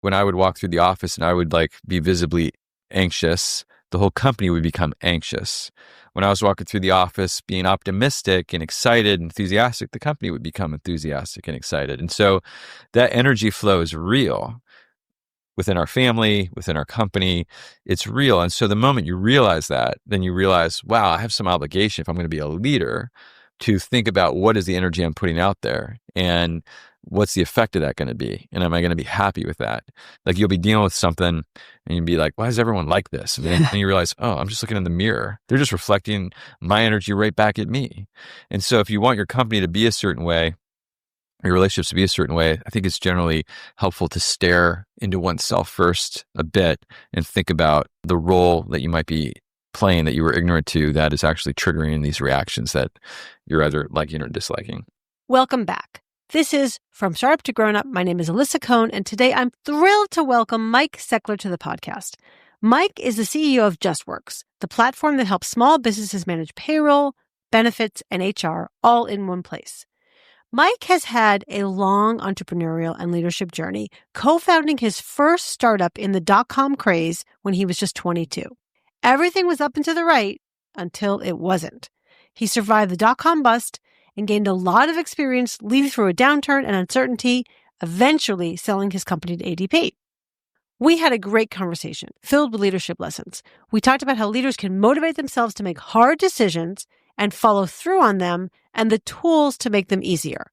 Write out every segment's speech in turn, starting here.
when I would walk through the office and I would like be visibly anxious, the whole company would become anxious. When I was walking through the office being optimistic and excited, enthusiastic, the company would become enthusiastic and excited. And so that energy flow is real within our family, within our company. It's real. And so the moment you realize that, then you realize, wow, I have some obligation if I'm going to be a leader to think about what is the energy I'm putting out there and what's the effect of that going to be? And am I going to be happy with that? Like you'll be dealing with something and you'll be like, why is everyone like this? And then you realize, oh, I'm just looking in the mirror. They're just reflecting my energy right back at me. And so if you want your company to be a certain way, your relationships to be a certain way, I think it's generally helpful to stare into oneself first a bit and think about the role that you might be playing that you were ignorant to that is actually triggering these reactions that you're either liking or disliking. Welcome back. This is From Startup to Grown Up. My name is Alyssa Cohn, and today I'm thrilled to welcome Mike Seckler to the podcast. Mike is the CEO of Justworks, the platform that helps small businesses manage payroll, benefits, and HR all in one place. Mike has had a long entrepreneurial and leadership journey, co-founding his first startup in the dot-com craze when he was just 22. Everything was up and to the right until it wasn't. He survived the dot-com bust and gained a lot of experience leading through a downturn and uncertainty, eventually selling his company to ADP. We had a great conversation filled with leadership lessons. We talked about how leaders can motivate themselves to make hard decisions and follow through on them and the tools to make them easier.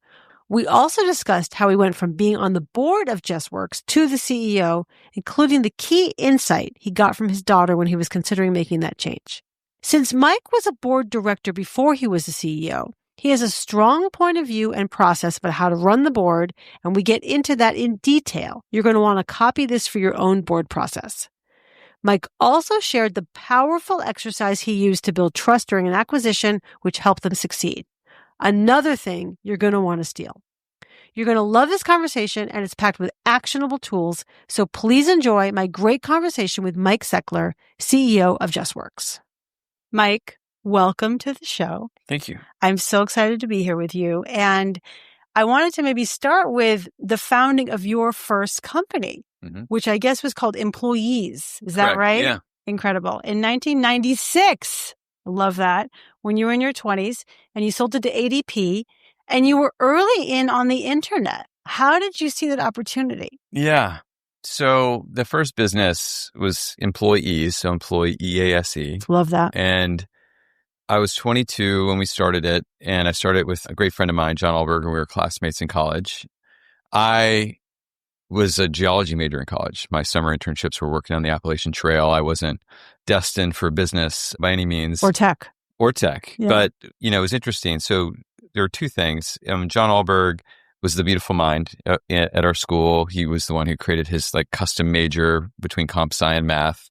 We also discussed how he went from being on the board of Justworks to the CEO, including the key insight he got from his daughter when he was considering making that change. Since Mike was a board director before he was the CEO, he has a strong point of view and process about how to run the board, and we get into that in detail. You're going to want to copy this for your own board process. Mike also shared the powerful exercise he used to build trust during an acquisition, which helped them succeed. Another thing you're going to want to steal. You're going to love this conversation, and it's packed with actionable tools. So please enjoy my great conversation with Mike Seckler, CEO of Justworks. Mike, welcome to the show. Thank you. I'm so excited to be here with you. And I wanted to maybe start with the founding of your first company, which I guess was called Employees. Is that Correct. right? Yeah. Incredible. In 1996, I love that, when you were in your 20s and you sold it to ADP and you were early in on the internet. How did you see that opportunity? Yeah. So the first business was Employees, so employee EASE. Love that. And I was 22 when we started it, and I started with a great friend of mine, John Alberg, and we were classmates in college. I was a geology major in college. My summer internships were working on the Appalachian Trail. I wasn't destined for business by any means. Or tech. Yeah. But, it was interesting. So there were two things. John Alberg was the beautiful mind at our school. He was the one who created his custom major between comp sci and math.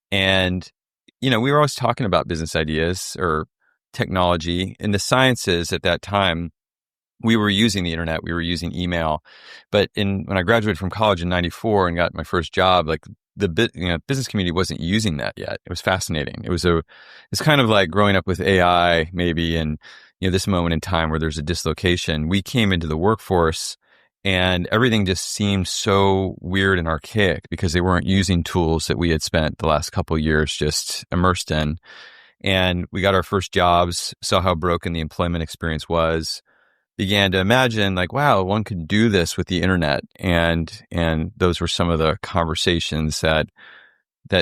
And, we were always talking about business ideas or technology. In the sciences at that time, we were using the internet, we were using email. But when I graduated from college in 94 and got my first job, the business community wasn't using that yet. It was fascinating. It's kind of like growing up with AI maybe, and this moment in time where there's a dislocation. We came into the workforce and everything just seemed so weird and archaic because they weren't using tools that we had spent the last couple of years just immersed in. And we got our first jobs, saw how broken the employment experience was, began to imagine wow, one could do this with the internet. And those were some of the conversations that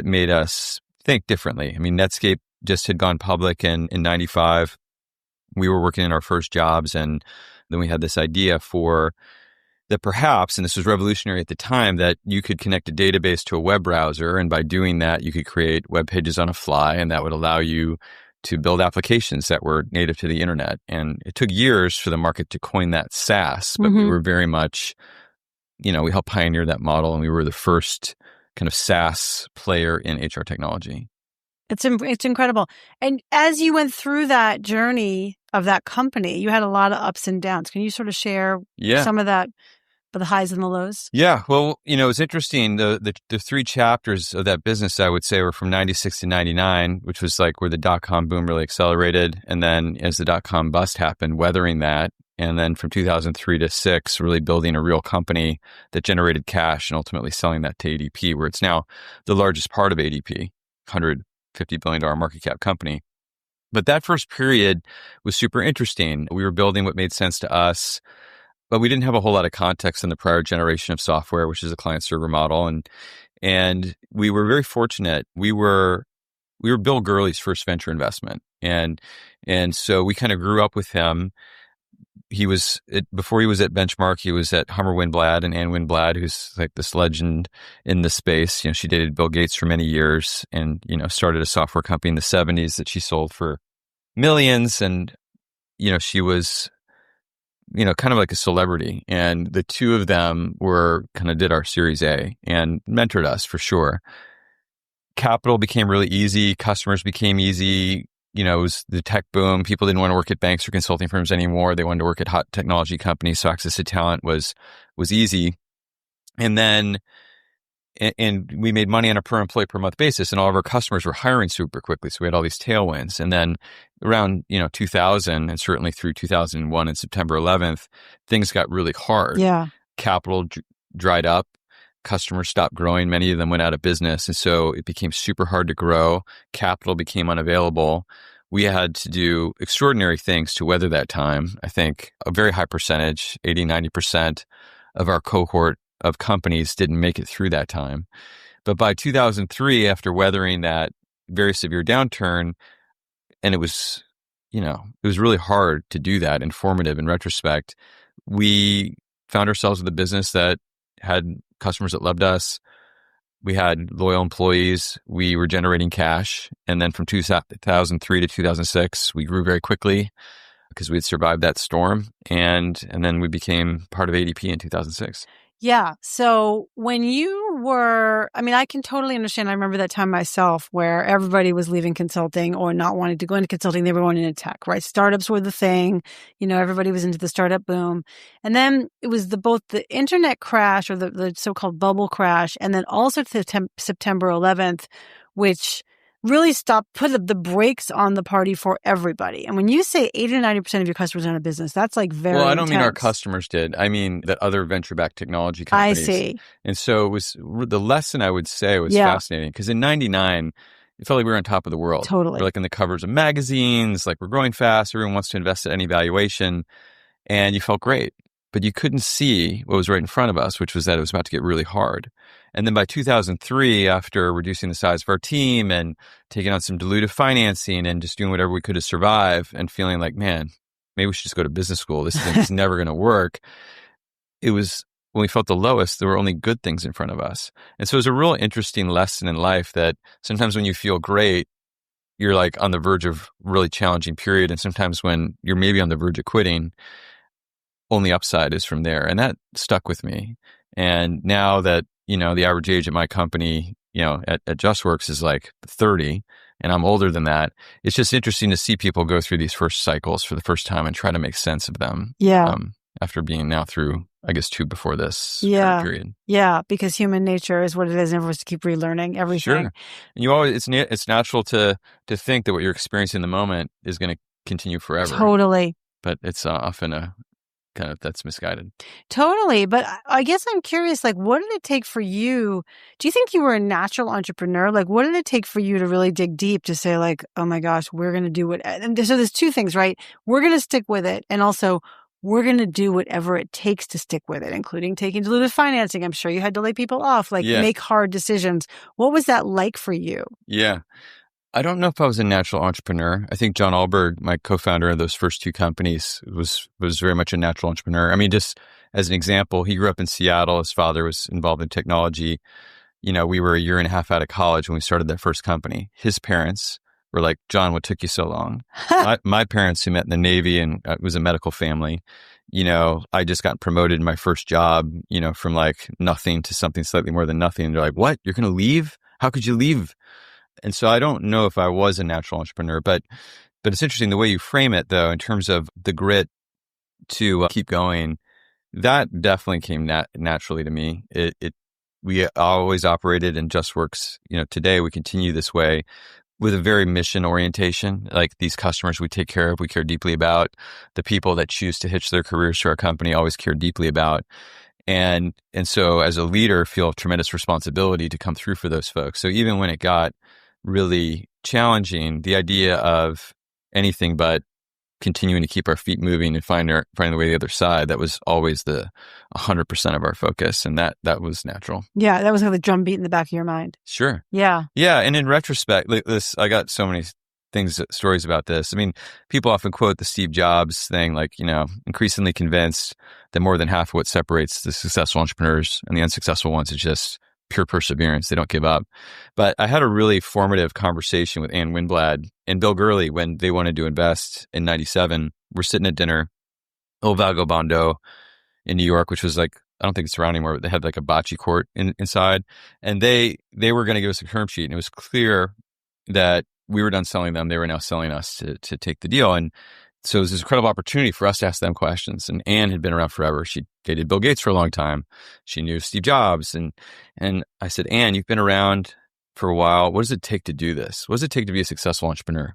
made us think differently. I mean, Netscape just had gone public in 95. We were working in our first jobs, and then we had this idea that perhaps, and this was revolutionary at the time, that you could connect a database to a web browser, and by doing that, you could create web pages on a fly, and that would allow you to build applications that were native to the internet. And it took years for the market to coin that SaaS, but we were very much, we helped pioneer that model, and we were the first kind of SaaS player in HR technology. It's incredible. And as you went through that journey of that company, you had a lot of ups and downs. Can you sort of share some of that, the highs and the lows? Yeah. Well, it's interesting. The three chapters of that business, I would say, were from 96 to 99, which was where the dot-com boom really accelerated. And then as the dot-com bust happened, weathering that And then from 2003 to six, really building a real company that generated cash and ultimately selling that to ADP, where it's now the largest part of ADP, $150 billion market cap company. But that first period was super interesting. We were building what made sense to us, but we didn't have a whole lot of context in the prior generation of software, which is a client server model. And we were very fortunate. We were Bill Gurley's first venture investment. And so we kind of grew up with him. Before he was at Benchmark, he was at Hummer Winblad, and Ann Winblad, who's like this legend in the space. She dated Bill Gates for many years and, started a software company in the 70s that she sold for millions. And, she was, kind of like a celebrity. And the two of them did our Series A and mentored us for sure. Capital became really easy. Customers became easy. It was the tech boom. People didn't want to work at banks or consulting firms anymore. They wanted to work at hot technology companies. So access to talent was easy. And then, and we made money on a per employee per month basis, and all of our customers were hiring super quickly. So we had all these tailwinds. And then around, 2000 and certainly through 2001 and September 11th, things got really hard. Yeah. Capital dried up. Customers stopped growing. Many of them went out of business. And so it became super hard to grow. Capital became unavailable. We had to do extraordinary things to weather that time. I think a very high percentage, 80, 90% of our cohort of companies didn't make it through that time. But by 2003, after weathering that very severe downturn, and it was really hard to do that, informative in retrospect, we found ourselves with a business that had customers that loved us. We had loyal employees. We were generating cash. And then from 2003 to 2006, we grew very quickly because we had survived that storm. And then we became part of ADP in 2006. Yeah. So when you were, I can totally understand. I remember that time myself where everybody was leaving consulting or not wanting to go into consulting. They were going into tech, right? Startups were the thing. Everybody was into the startup boom. And then it was both the internet crash or the so-called bubble crash, and then also September 11th, which really put the brakes on the party for everybody. And when you say 80 to 90% of your customers are in a business, that's like very Well, I don't intense. mean our customers did. I mean that other venture-backed technology companies. I see. And so the lesson I would say was fascinating, because in 99, it felt like we were on top of the world. Totally. We're like in the covers of magazines, like we're growing fast. Everyone wants to invest at any valuation. And you felt great. But you couldn't see what was right in front of us, which was that it was about to get really hard. And then by 2003, after reducing the size of our team and taking on some dilutive financing and just doing whatever we could to survive and feeling like, man, maybe we should just go to business school. This thing's never going to work. It was when we felt the lowest, there were only good things in front of us. And so it was a real interesting lesson in life that sometimes when you feel great, you're like on the verge of a really challenging period. And sometimes when you're maybe on the verge of quitting, only upside is from there. And that stuck with me. And now that, the average age at my company, at Justworks is like 30, and I'm older than that, it's just interesting to see people go through these first cycles for the first time and try to make sense of them. Yeah. After being now through, I guess, two before this period. Yeah, because human nature is what it is, and everyone's to keep relearning everything. Sure. And it's natural to think that what you're experiencing in the moment is going to continue forever. Totally. But it's often that's misguided. Totally. But I guess I'm curious, like, what did it take for you? Do you think you were a natural entrepreneur? Like, what did it take for you to really dig deep to say, like, oh my gosh, we're going to do it? And so there's two things, right? We're going to stick with it. And also, we're going to do whatever it takes to stick with it, including taking dilutive financing. I'm sure you had to lay people off, make hard decisions. What was that like for you? Yeah. I don't know if I was a natural entrepreneur. I think John Allberg, my co-founder of those first two companies, was very much a natural entrepreneur. Just as an example, he grew up in Seattle. His father was involved in technology. We were a year and a half out of college when we started that first company. His parents were like, John, what took you so long? my parents, who met in the Navy and it was a medical family, I just got promoted in my first job, from like nothing to something slightly more than nothing. And they're like, what? You're going to leave? How could you leave? And so I don't know if I was a natural entrepreneur, but it's interesting the way you frame it, though, in terms of the grit to keep going. That definitely came naturally to me. We always operated in Justworks. Today we continue this way. with a very mission orientation. Like these customers we take care of, we care deeply about. The people that choose to hitch their careers to our company always care deeply about. And so as a leader, feel tremendous responsibility to come through for those folks. So even when it got really challenging, the idea of anything but continuing to keep our feet moving and find the way to the other side, that was always the 100% of our focus. And that was natural. Yeah. That was like the drum beat in the back of your mind. Sure. Yeah. Yeah. And in retrospect, like this, I got so many stories about this. I mean, people often quote the Steve Jobs thing, like, increasingly convinced that more than half of what separates the successful entrepreneurs and the unsuccessful ones is just pure perseverance. They don't give up. But I had a really formative conversation with Ann Winblad and Bill Gurley when they wanted to invest in 97. We're sitting at dinner, Old Vagabondo in New York, which was like, I don't think it's around anymore, but they had like a bocce court inside. And they were going to give us a term sheet. And it was clear that we were done selling them. They were now selling us to take the deal. And so it was this incredible opportunity for us to ask them questions. And Anne had been around forever. She dated Bill Gates for a long time. She knew Steve Jobs. And I said, Anne, you've been around for a while. What does it take to do this? What does it take to be a successful entrepreneur?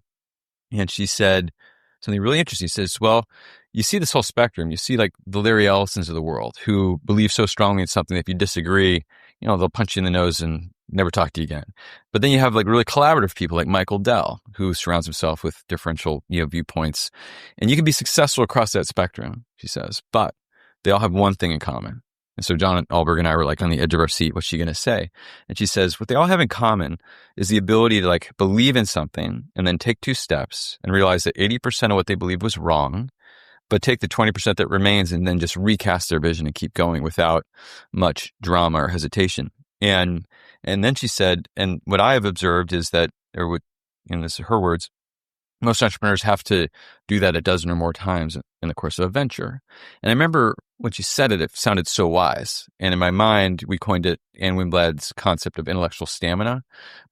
And she said something really interesting. She says, well, you see this whole spectrum. You see like the Larry Ellisons of the world who believe so strongly in something that if you disagree, they'll punch you in the nose and never talk to you again. But then you have like really collaborative people like Michael Dell, who surrounds himself with differential, viewpoints. And you can be successful across that spectrum, she says, but they all have one thing in common. And so John Alberg and I were like on the edge of our seat. What's she going to say? And she says, what they all have in common is the ability to like believe in something and then take two steps and realize that 80% of what they believed was wrong, but take the 20% that remains and then just recast their vision and keep going without much drama or hesitation. And then she said, and what I have observed is that, and this are her words, most entrepreneurs have to do that a dozen or more times in the course of a venture. And I remember when she said it, it sounded so wise. And in my mind, we coined it Anne Winblad's concept of intellectual stamina.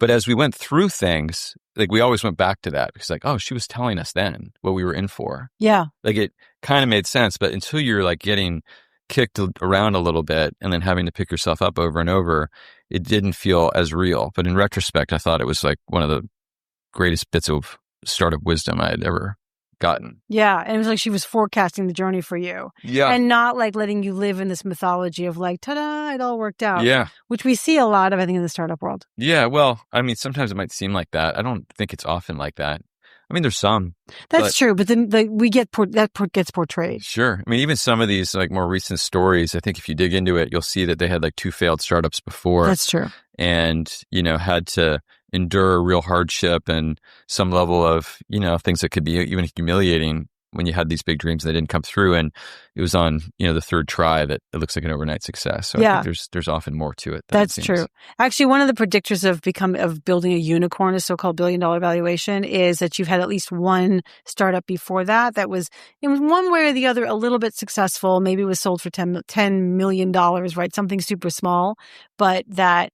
But as we went through things, like we always went back to that because like, oh, she was telling us then what we were in for. Yeah. Like it kind of made sense. But until you're like getting kicked around a little bit and then having to pick yourself up over and over, it didn't feel as real. But in retrospect, I thought it was like one of the greatest bits of startup wisdom I had ever gotten. Yeah. And it was like she was forecasting the journey for you. Yeah. And not like letting you live in this mythology of like, ta-da, it all worked out. Yeah. Which we see a lot of, I think, in the startup world. Yeah. Well, I mean, sometimes it might seem like that. I don't think it's often like that. I mean, there's some. That's true. But then that gets portrayed. Sure. I mean, even some of these like more recent stories, I think if you dig into it, you'll see that they had like 2 failed startups before. That's true. And, had to endure real hardship and some level of, things that could be even humiliating when you had these big dreams that didn't come through. And it was on, the third try that it looks like an overnight success. So I think there's often more to it. That's true. Actually, one of the predictors of building a unicorn, a so-called $1 billion valuation, is that you've had at least one startup before that was in one way or the other a little bit successful. Maybe it was sold for $10 million, right? Something super small, but that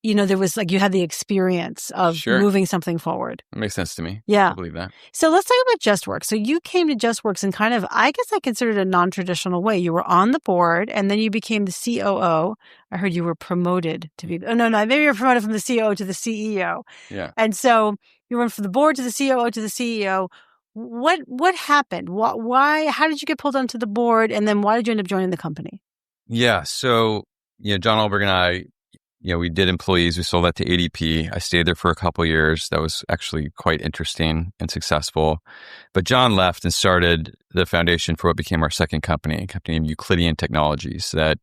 there was like you had the experience of moving something forward. That makes sense to me. Yeah. I believe that. So let's talk about Justworks. So you came to Justworks in kind of, I guess I consider it a non-traditional way. You were on the board and then you became the COO. I heard you were promoted to be, maybe you were promoted from the COO to the CEO. Yeah. And so you went from the board to the COO to the CEO. What happened? Why, how did you get pulled onto the board? And then why did you end up joining the company? Yeah. So, John Alberg and I, we did employees. We sold that to ADP. I stayed there for a couple of years. That was actually quite interesting and successful. But John left and started the foundation for what became our second company, a company named Euclidean Technologies that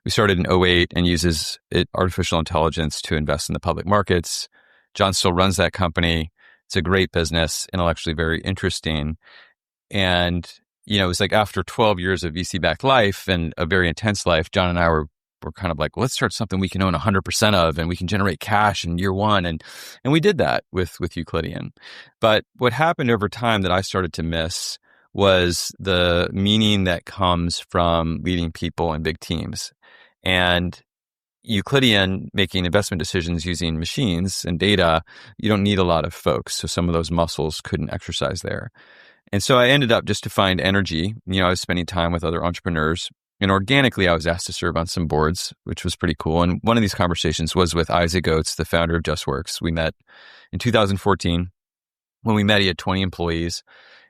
we started in '08 and uses artificial intelligence to invest in the public markets. John still runs that company. It's a great business, intellectually very interesting. And, it was like after 12 years of VC-backed life and a very intense life, John and I were kind of like, let's start something we can own 100% of and we can generate cash in year one. And we did that with Euclidean. But what happened over time that I started to miss was the meaning that comes from leading people in big teams. And Euclidean, making investment decisions using machines and data, you don't need a lot of folks. So some of those muscles couldn't exercise there. And so I ended up, just to find energy, I was spending time with other entrepreneurs And organically, I was asked to serve on some boards, which was pretty cool. And one of these conversations was with Isaac Oates, the founder of Justworks. We met in 2014. When we met, he had 20 employees.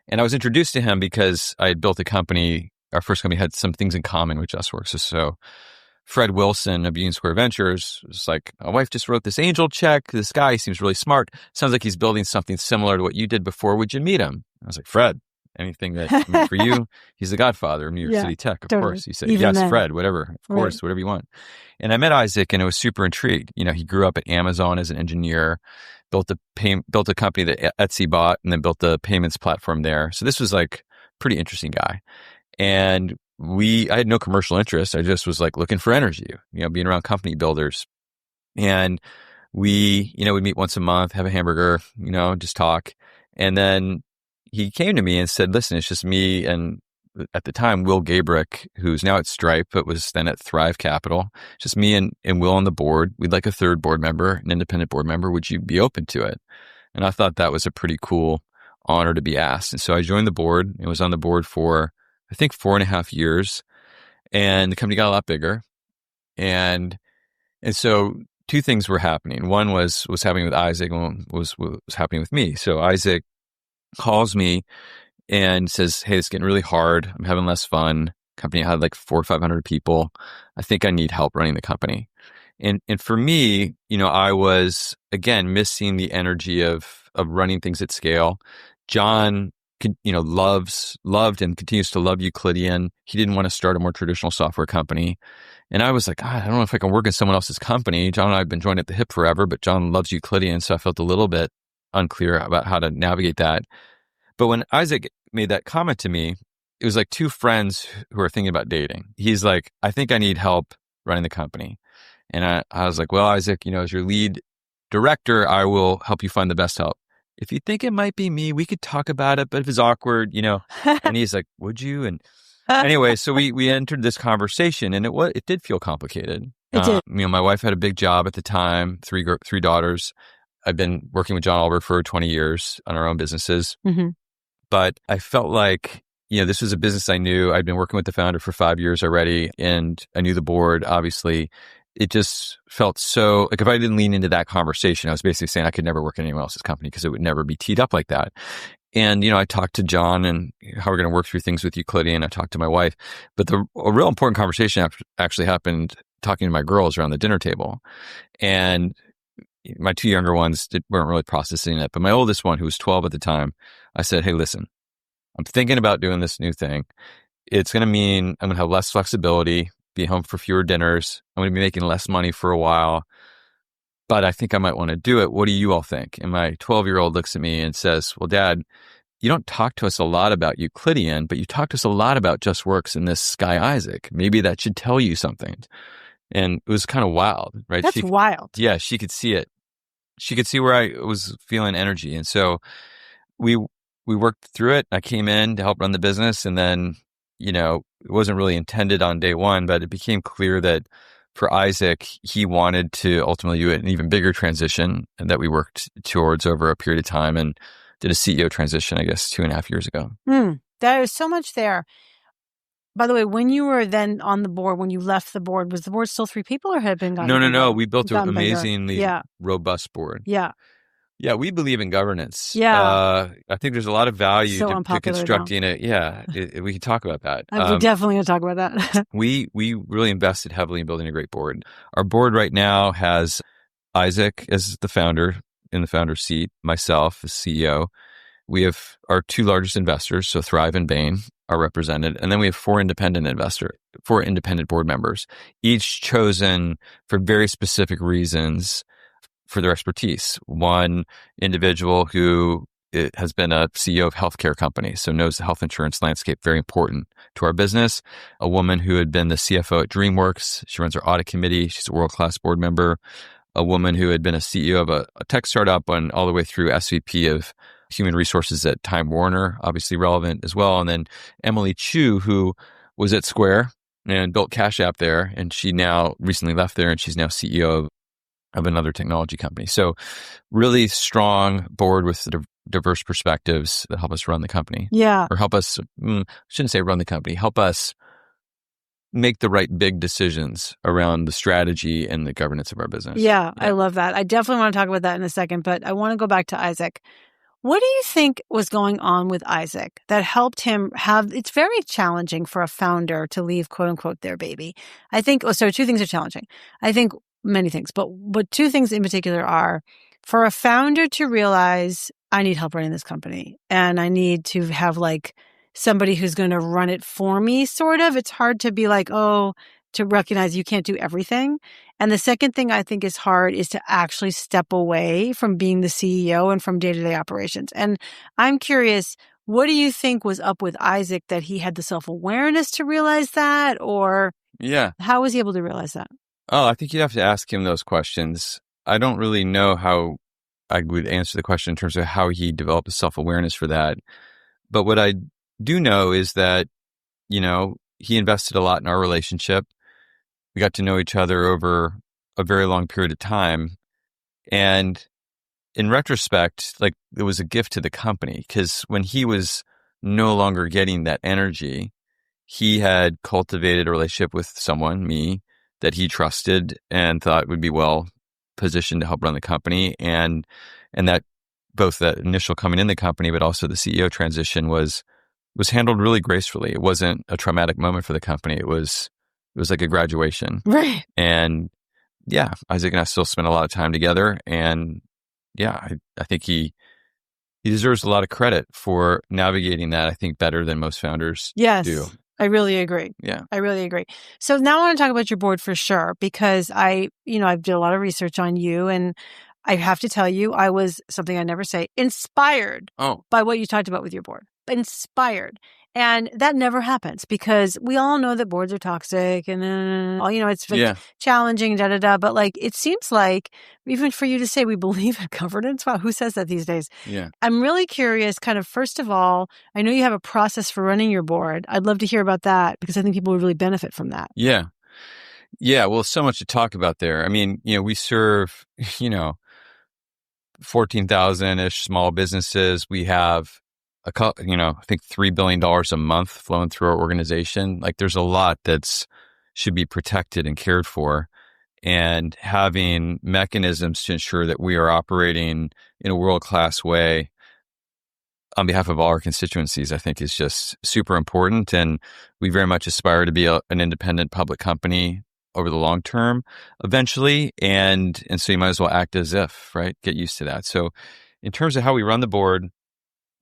And I was introduced to him because I had built a company. Our first company had some things in common with Justworks. So Fred Wilson of Union Square Ventures was like, my wife just wrote this angel check. This guy seems really smart. Sounds like he's building something similar to what you did before. Would you meet him? I was like, Fred, anything that, I mean, for you, he's the godfather of New York City tech, of course. He said, Even yes, then. Fred, whatever, of course, whatever you want. And I met Isaac and I was super intrigued. He grew up at Amazon as an engineer, built a company that Etsy bought, and then built the payments platform there. So this was like pretty interesting guy. And I had no commercial interest. I just was like looking for energy, being around company builders. And we, would meet once a month, have a hamburger, just talk. And then he came to me and said, listen, it's just me and at the time, Will Gabrick, who's now at Stripe, but was then at Thrive Capital. Just me and Will on the board. We'd like a third board member, an independent board member. Would you be open to it? And I thought that was a pretty cool honor to be asked. And so I joined the board and was on the board for, I think, 4.5 years. And the company got a lot bigger. And so two things were happening. One was happening with Isaac, and one was happening with me. So Isaac calls me and says, hey, it's getting really hard. I'm having less fun. Company had like 400 or 500 people. I think I need help running the company. And for me, I was, again, missing the energy of running things at scale. John, loved and continues to love Euclidean. He didn't want to start a more traditional software company. And I was like, God, I don't know if I can work in someone else's company. John and I have been joined at the hip forever, but John loves Euclidean. So I felt a little bit unclear about how to navigate that. But when Isaac made that comment to me, it was like two friends who are thinking about dating. He's like, I think I need help running the company. And I was like, well, Isaac, as your lead director, I will help you find the best help. If you think it might be me, we could talk about it, but if it's awkward, and he's like, would you? And anyway, so we entered this conversation and it did feel complicated. It did. My wife had a big job at the time, three daughters. I've been working with John Alberg for 20 years on our own businesses. Mm-hmm. But I felt like, this was a business I knew. I'd been working with the founder for 5 years already, and I knew the board, obviously. It just felt so, like if I didn't lean into that conversation, I was basically saying I could never work in anyone else's company because it would never be teed up like that. And, I talked to John and how we're going to work through things with Euclidean. I talked to my wife. But a real important conversation actually happened talking to my girls around the dinner table. And my two younger ones weren't really processing it. But my oldest one, who was 12 at the time, I said, hey, listen, I'm thinking about doing this new thing. It's going to mean I'm going to have less flexibility, be home for fewer dinners. I'm going to be making less money for a while, but I think I might want to do it. What do you all think? And my 12-year-old looks at me and says, well, Dad, you don't talk to us a lot about Euclidean, but you talk to us a lot about Justworks and this guy, Isaac. Maybe that should tell you something. And it was kind of wild, right? That's wild. Yeah, she could see it. She could see where I was feeling energy. And so we worked through it. I came in to help run the business. And then, it wasn't really intended on day one, but it became clear that for Isaac, he wanted to ultimately do an even bigger transition, and that we worked towards over a period of time and did a CEO transition, I guess, 2.5 years ago. There is so much there. By the way, when you were then on the board, when you left the board, was the board still 3 people or had it been gotten bigger? No. We built an amazingly robust board. Yeah. Yeah, we believe in governance. Yeah. I think there's a lot of value to constructing it. Yeah, we can talk about that. We're definitely going to talk about that. We really invested heavily in building a great board. Our board right now has Isaac as the founder in the founder's seat, myself as CEO. We have our 2 largest investors, so Thrive and Bain, are represented. And then we have 4 independent board members, each chosen for very specific reasons for their expertise. One individual who has been a CEO of healthcare companies, so knows the health insurance landscape, very important to our business. A woman who had been the CFO at DreamWorks. She runs our audit committee. She's a world-class board member. A woman who had been a CEO of a tech startup and all the way through SVP of human resources at Time Warner, obviously relevant as well. And then Emily Chu, who was at Square and built Cash App there. And she now recently left there and she's now CEO of another technology company. So really strong board with diverse perspectives that help us run the company. Yeah. Or help us, shouldn't say run the company, help us make the right big decisions around the strategy and the governance of our business. Yeah, I love that. I definitely want to talk about that in a second, but I want to go back to Isaac. What do you think was going on with Isaac that helped him have, it's very challenging for a founder to leave, quote unquote, their baby. I think, two things are challenging. I think many things, but two things in particular are for a founder to realize I need help running this company and I need to have like somebody who's going to run it for me, sort of. It's hard to be like, to recognize you can't do everything. And the second thing I think is hard is to actually step away from being the CEO and from day-to-day operations. And I'm curious, what do you think was up with Isaac that he had the self-awareness to realize that? Or how was he able to realize that? Oh, I think you'd have to ask him those questions. I don't really know how I would answer the question in terms of how he developed a self-awareness for that. But what I do know is that, he invested a lot in our relationship. We got to know each other over a very long period of time. And in retrospect, like it was a gift to the company because when he was no longer getting that energy, he had cultivated a relationship with someone, me, that he trusted and thought would be well positioned to help run the company. And that both the initial coming in the company, but also the CEO transition was handled really gracefully. It wasn't a traumatic moment for the company. It was like a graduation. Right. And Isaac and I still spend a lot of time together. And I think he deserves a lot of credit for navigating that, I think, better than most founders do. I really agree. Yeah. I really agree. So now I want to talk about your board for sure, because I've did a lot of research on you, and I have to tell you, I was, something I never say, inspired by what you talked about with your board. Inspired. And that never happens because we all know that boards are toxic and, it's like challenging, but like, it seems like even for you to say we believe in governance, wow, who says that these days? Yeah. I'm really curious, kind of, first of all, I know you have a process for running your board. I'd love to hear about that because I think people would really benefit from that. Yeah. Yeah. Well, so much to talk about there. I mean, we serve, 14,000-ish small businesses. We have I think $3 billion a month flowing through our organization. Like there's a lot that's should be protected and cared for, and having mechanisms to ensure that we are operating in a world-class way on behalf of all our constituencies, I think is just super important. And we very much aspire to be an independent public company over the long term eventually. And so you might as well act as if, right? Get used to that. So in terms of how we run the board,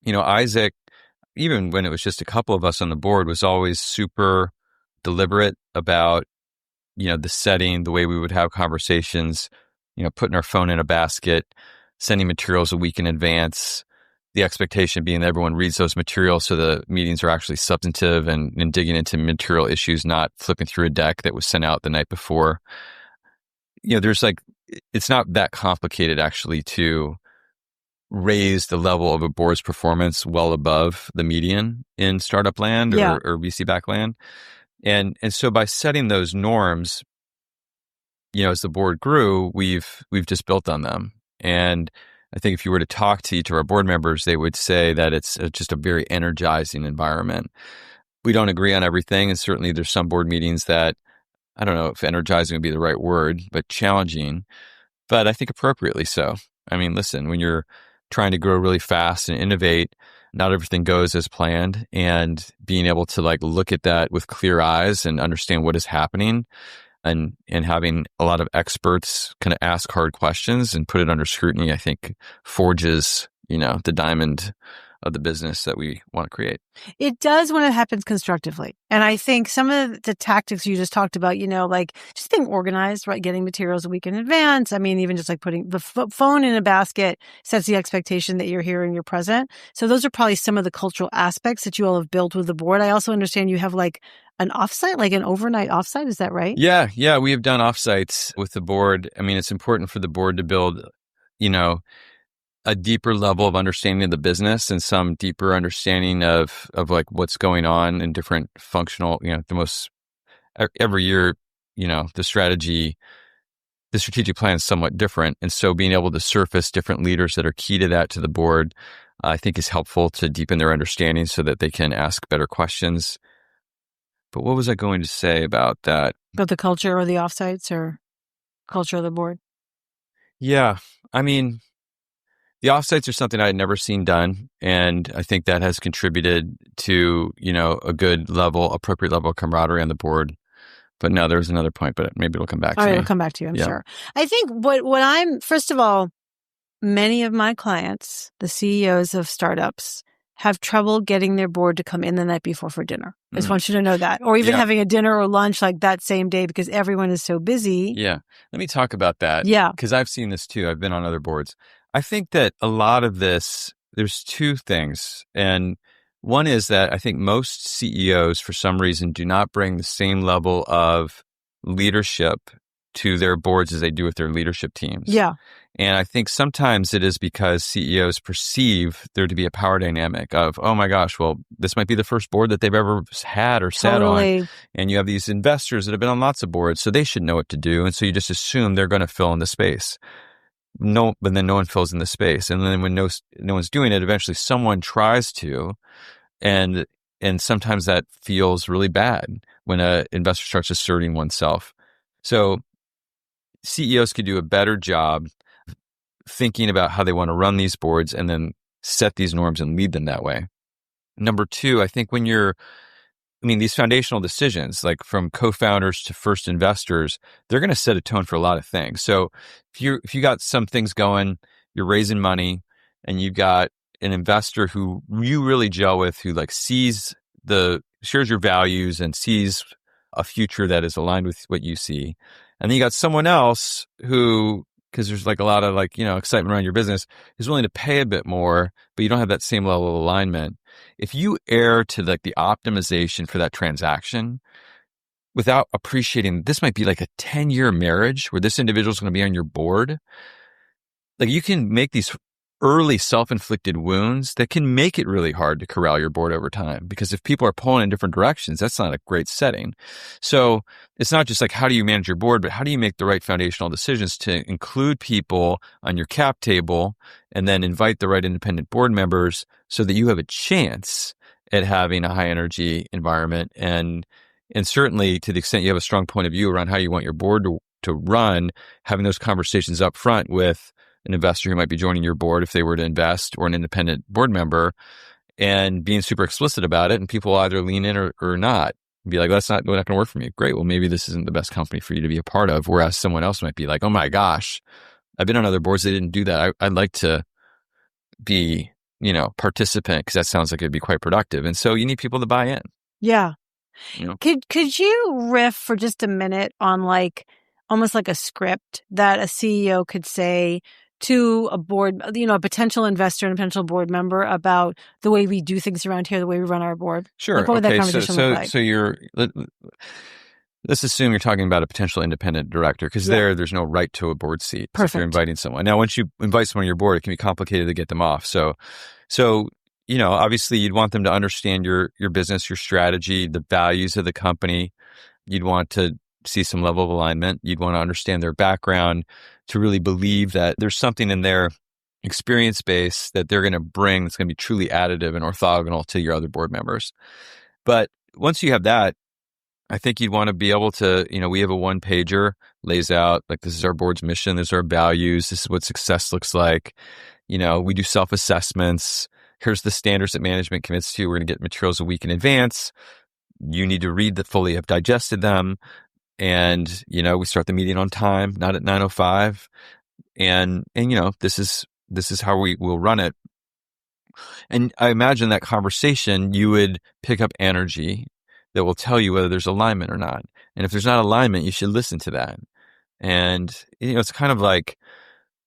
Isaac, even when it was just a couple of us on the board, was always super deliberate about, the setting, the way we would have conversations, putting our phone in a basket, sending materials a week in advance, the expectation being that everyone reads those materials so the meetings are actually substantive and digging into material issues, not flipping through a deck that was sent out the night before. There's it's not that complicated actually to raise the level of a board's performance well above the median in startup land or VC back land. And so by setting those norms, as the board grew, we've just built on them. And I think if you were to talk to each of our board members, they would say that it's just a very energizing environment. We don't agree on everything. And certainly there's some board meetings that, I don't know if energizing would be the right word, but challenging, but I think appropriately so. I mean, listen, when you're trying to grow really fast and innovate, not everything goes as planned, and being able to look at that with clear eyes and understand what is happening and having a lot of experts kind of ask hard questions and put it under scrutiny, I think forges, the diamond of the business that we want to create. It does when it happens constructively. And I think some of the tactics you just talked about, just being organized, right? Getting materials a week in advance. I mean, even just putting the phone in a basket sets the expectation that you're here and you're present. So those are probably some of the cultural aspects that you all have built with the board. I also understand you have an offsite, an overnight offsite. Is that right? Yeah. We have done offsites with the board. I mean, it's important for the board to build, a deeper level of understanding of the business and some deeper understanding of what's going on in different functional, every year, the strategic plan is somewhat different. And so being able to surface different leaders that are key to that to the board, I think is helpful to deepen their understanding so that they can ask better questions. But what was I going to say about that? About the culture or the offsites or culture of the board? Yeah. I mean, the offsites are something I had never seen done. And I think that has contributed to, a good level, appropriate level of camaraderie on the board. But no, there's another point, but maybe it'll come back to All right, me. it'll come back to you, I'm Yeah. sure. I think what I'm, first of all, many of my clients, the CEOs of startups, have trouble getting their board to come in the night before for dinner. I just want you to know that. Or even having a dinner or lunch like that same day because everyone is so busy. Yeah. Let me talk about that. Yeah. Because I've seen this too. I've been on other boards. I think that a lot of this, there's two things. And one is that I think most CEOs, for some reason, do not bring the same level of leadership to their boards as they do with their leadership teams. Yeah. And I think sometimes it is because CEOs perceive there to be a power dynamic of, oh my gosh, well, this might be the first board that they've ever had or sat on. And you have these investors that have been on lots of boards, so they should know what to do. And so you just assume they're going to fill in the space. No, but then no one fills in the space. And then when no one's doing it, eventually someone tries to. And sometimes that feels really bad when an investor starts asserting oneself. So CEOs could do a better job thinking about how they want to run these boards and then set these norms and lead them that way. Number two, I think these foundational decisions, like from co-founders to first investors, they're going to set a tone for a lot of things. So if you got some things going, you're raising money and you've got an investor who you really gel with, who like shares your values and sees a future that is aligned with what you see. And then you got someone else who, because there's like a lot of excitement around your business, is willing to pay a bit more, but you don't have that same level of alignment. If you err to like the optimization for that transaction without appreciating this might be like a 10-year marriage where this individual is going to be on your board, like you can make these early self-inflicted wounds that can make it really hard to corral your board over time. Because if people are pulling in different directions, that's not a great setting. So it's not just like, how do you manage your board, but how do you make the right foundational decisions to include people on your cap table and then invite the right independent board members so that you have a chance at having a high energy environment. And certainly to the extent you have a strong point of view around how you want your board to run, having those conversations up front with an investor who might be joining your board if they were to invest, or an independent board member, and being super explicit about it. And people will either lean in or not. Be like, that's not going to work for me. Great. Well, maybe this isn't the best company for you to be a part of. Whereas someone else might be like, oh my gosh, I've been on other boards. They didn't do that. I'd like to be, participant because that sounds like it'd be quite productive. And so you need people to buy in. Yeah. Could you riff for just a minute on almost like a script that a CEO could say to a board, a potential investor and a potential board member about the way we do things around here, the way we run our board? Sure. What would that conversation look like? So let's assume you're talking about a potential independent director, because there's no right to a board seat. Perfect. If you're inviting someone. Now, once you invite someone on your board, it can be complicated to get them off. So obviously you'd want them to understand your business, your strategy, the values of the company. You'd want to see some level of alignment. You'd want to understand their background to really believe that there's something in their experience base that they're going to bring that's going to be truly additive and orthogonal to your other board members. But once you have that, I think you'd want to be able to, we have a one-pager, lays out, like, this is our board's mission, this is our values, this is what success looks like. We do self-assessments. Here's the standards that management commits to. We're going to get materials a week in advance. You need to read that fully, have digested them. And, we start the meeting on time, not at 9:05. And this is how we will run it. And I imagine that conversation, you would pick up energy that will tell you whether there's alignment or not. And if there's not alignment, you should listen to that. And, it's kind of like,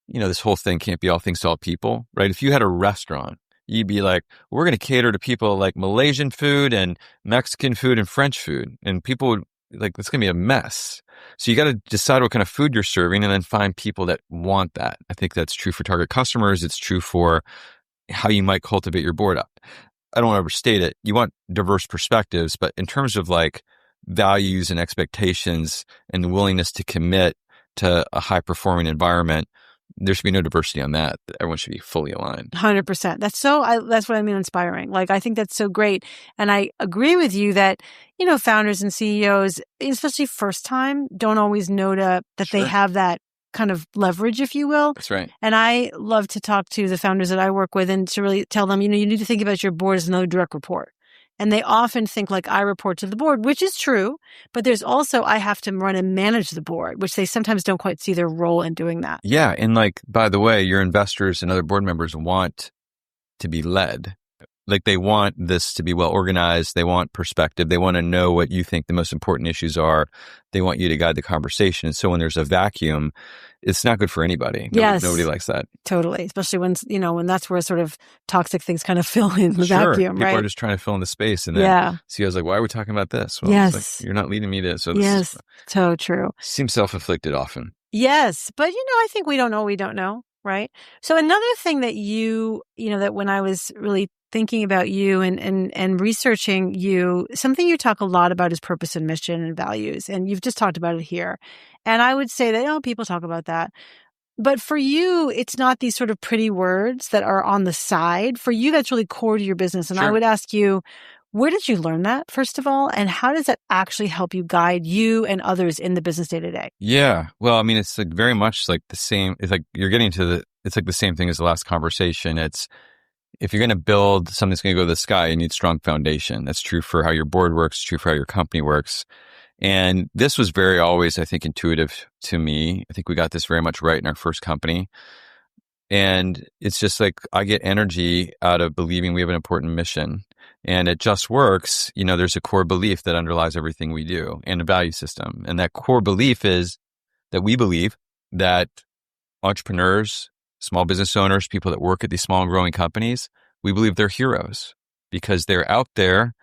this whole thing can't be all things to all people, right? If you had a restaurant, you'd be like, we're going to cater to people like Malaysian food and Mexican food and French food. And people would, it's going to be a mess. So you got to decide what kind of food you're serving and then find people that want that. I think that's true for target customers. It's true for how you might cultivate your board up. I don't want to overstate it. You want diverse perspectives, but in terms of values and expectations and the willingness to commit to a high performing environment, there should be no diversity on that. Everyone should be fully aligned. 100%. That's what I mean inspiring. Like, I think that's so great. And I agree with you that, founders and CEOs, especially first time, don't always know that they Sure. have that kind of leverage, if you will. That's right. And I love to talk to the founders that I work with and to really tell them, you need to think about your board as another direct report. And they often think like I report to the board, which is true. But there's also, I have to run and manage the board, which they sometimes don't quite see their role in doing that. Yeah. And like, by the way, your investors and other board members want to be led. Like they want this to be well organized. They want perspective. They want to know what you think the most important issues are. They want you to guide the conversation. And so when there's a vacuum, it's not good for anybody. Yes. Nobody likes that. Totally. Especially when that's where sort of toxic things kind of fill in the vacuum, People right? are just trying to fill in the space. And then CEO's like, why are we talking about this? Well, yes. It's like, you're not leading me to. So this is so true. Seems self-inflicted often. Yes. But, I think we don't know. We don't know. Right. So another thing that that when I was really thinking about you and researching you, something you talk a lot about is purpose and mission and values. And you've just talked about it here. And I would say that, people talk about that. But for you, it's not these sort of pretty words that are on the side. For you, that's really core to your business. And I would ask you, where did you learn that, first of all? And how does that actually help you guide you and others in the business day to day? Yeah. Well, I mean, it's like very much like the same. It's like you're getting to it's like the same thing as the last conversation. It's if you're going to build something that's going to go to the sky, you need strong foundation. That's true for how your board works, true for how your company works. And this was very always, I think, intuitive to me. I think we got this very much right in our first company. And it's just like I get energy out of believing we have an important mission. And at Justworks, there's a core belief that underlies everything we do and a value system. And that core belief is that we believe that entrepreneurs, small business owners, people that work at these small and growing companies, we believe they're heroes because they're out there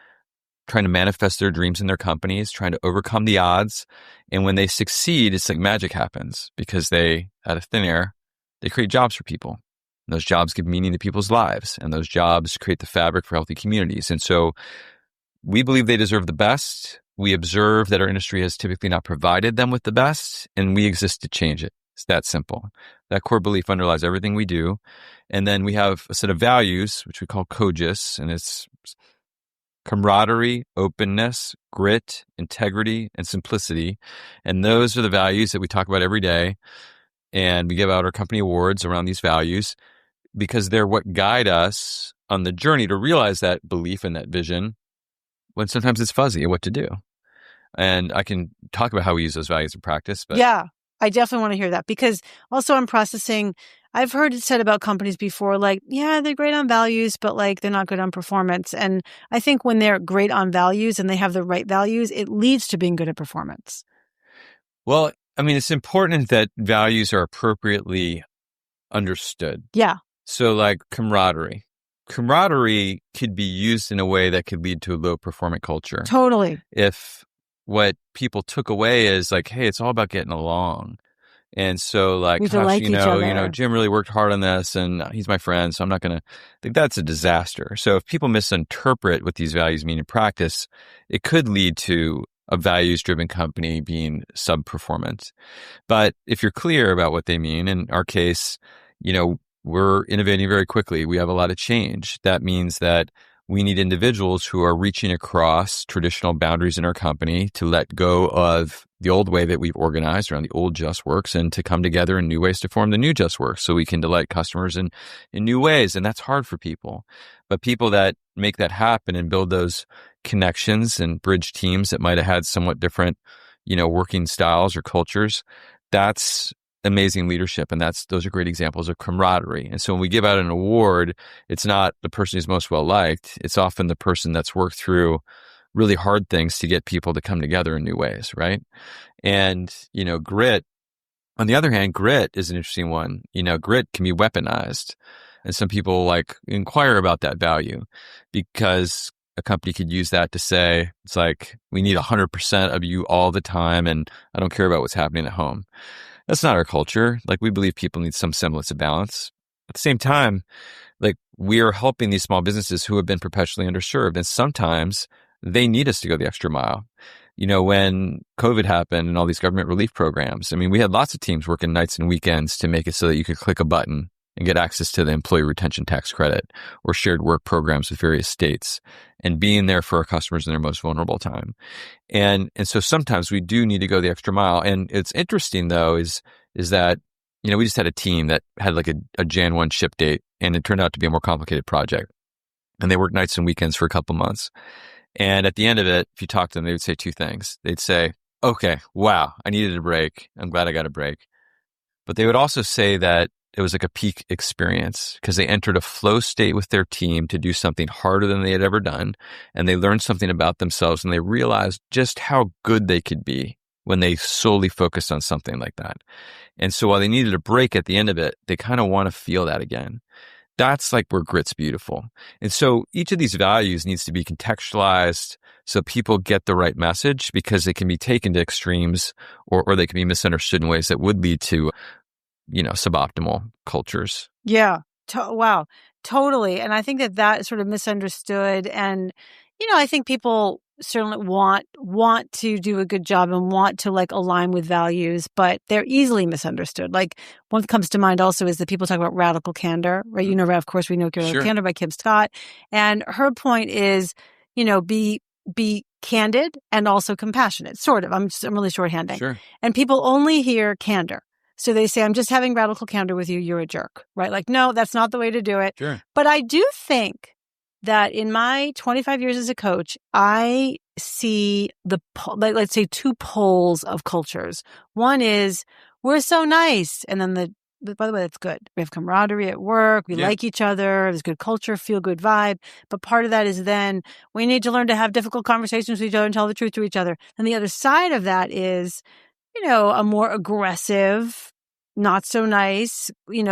trying to manifest their dreams in their companies, trying to overcome the odds. And when they succeed, it's like magic happens because they, out of thin air, they create jobs for people. And those jobs give meaning to people's lives. And those jobs create the fabric for healthy communities. And so we believe they deserve the best. We observe that our industry has typically not provided them with the best, and we exist to change it. It's that simple. That core belief underlies everything we do. And then we have a set of values, which we call COGIS, and it's camaraderie, openness, grit, integrity, and simplicity. And those are the values that we talk about every day. And we give out our company awards around these values because they're what guide us on the journey to realize that belief and that vision when sometimes it's fuzzy what to do. And I can talk about how we use those values in practice. But yeah, I definitely want to hear that because also I'm processing. I've heard it said about companies before, like, yeah, they're great on values, but like they're not good on performance. And I think when they're great on values and they have the right values, it leads to being good at performance. Well, I mean, it's important that values are appropriately understood. Yeah. So like camaraderie. Camaraderie could be used in a way that could lead to a low performing culture. Totally. If what people took away is like, hey, it's all about getting along. And so like, gosh, Jim really worked hard on this and he's my friend, so I'm not going to think that's a disaster. So if people misinterpret what these values mean in practice, it could lead to a values-driven company being sub-performance. But if you're clear about what they mean, in our case, we're innovating very quickly. We have a lot of change. That means that we need individuals who are reaching across traditional boundaries in our company to let go of the old way that we've organized around the old Justworks and to come together in new ways to form the new Justworks so we can delight customers in new ways. And that's hard for people. But people that make that happen and build those connections and bridge teams that might have had somewhat different, working styles or cultures, that's amazing leadership. And those are great examples of camaraderie. And so when we give out an award, it's not the person who's most well liked. It's often the person that's worked through really hard things to get people to come together in new ways, right? And, grit, on the other hand, grit is an interesting one. Grit can be weaponized. And some people inquire about that value because a company could use that to say, it's like, we need 100% of you all the time. And I don't care about what's happening at home. That's not our culture. We believe people need some semblance of balance. At the same time, we are helping these small businesses who have been perpetually underserved. And sometimes they need us to go the extra mile. when COVID happened and all these government relief programs, I mean, we had lots of teams working nights and weekends to make it so that you could click a button and get access to the employee retention tax credit or shared work programs with various states and being there for our customers in their most vulnerable time. And so sometimes we do need to go the extra mile. And it's interesting though, is that, we just had a team that had like a Jan 1 ship date, and it turned out to be a more complicated project. And they worked nights and weekends for a couple months. And at the end of it, if you talk to them, they would say two things. They'd say, okay, wow, I needed a break. I'm glad I got a break. But they would also say that it was like a peak experience because they entered a flow state with their team to do something harder than they had ever done. And they learned something about themselves, and they realized just how good they could be when they solely focused on something like that. And so while they needed a break at the end of it, they kind of want to feel that again. That's like where grit's beautiful. And so each of these values needs to be contextualized so people get the right message, because they can be taken to extremes or they can be misunderstood in ways that would lead to, suboptimal cultures. Yeah. Wow. Totally. And I think that is sort of misunderstood. And, I think people certainly want to do a good job and want to like align with values, but they're easily misunderstood. Like one that comes to mind also is that people talk about radical candor, right? Of course, we know Radical Candor by Kim Scott. And her point is, be candid and also compassionate, sort of. I'm really shorthanding. Sure. And people only hear candor. So they say, I'm just having radical candor with you. You're a jerk, right? Like, no, that's not the way to do it. Sure. But I do think that in my 25 years as a coach, I see let's say two poles of cultures. One is we're so nice. And then by the way, that's good. We have camaraderie at work. We like each other. There's good culture, feel good vibe. But part of that is then we need to learn to have difficult conversations with each other and tell the truth to each other. And the other side of that is, a more aggressive, not so nice, I'm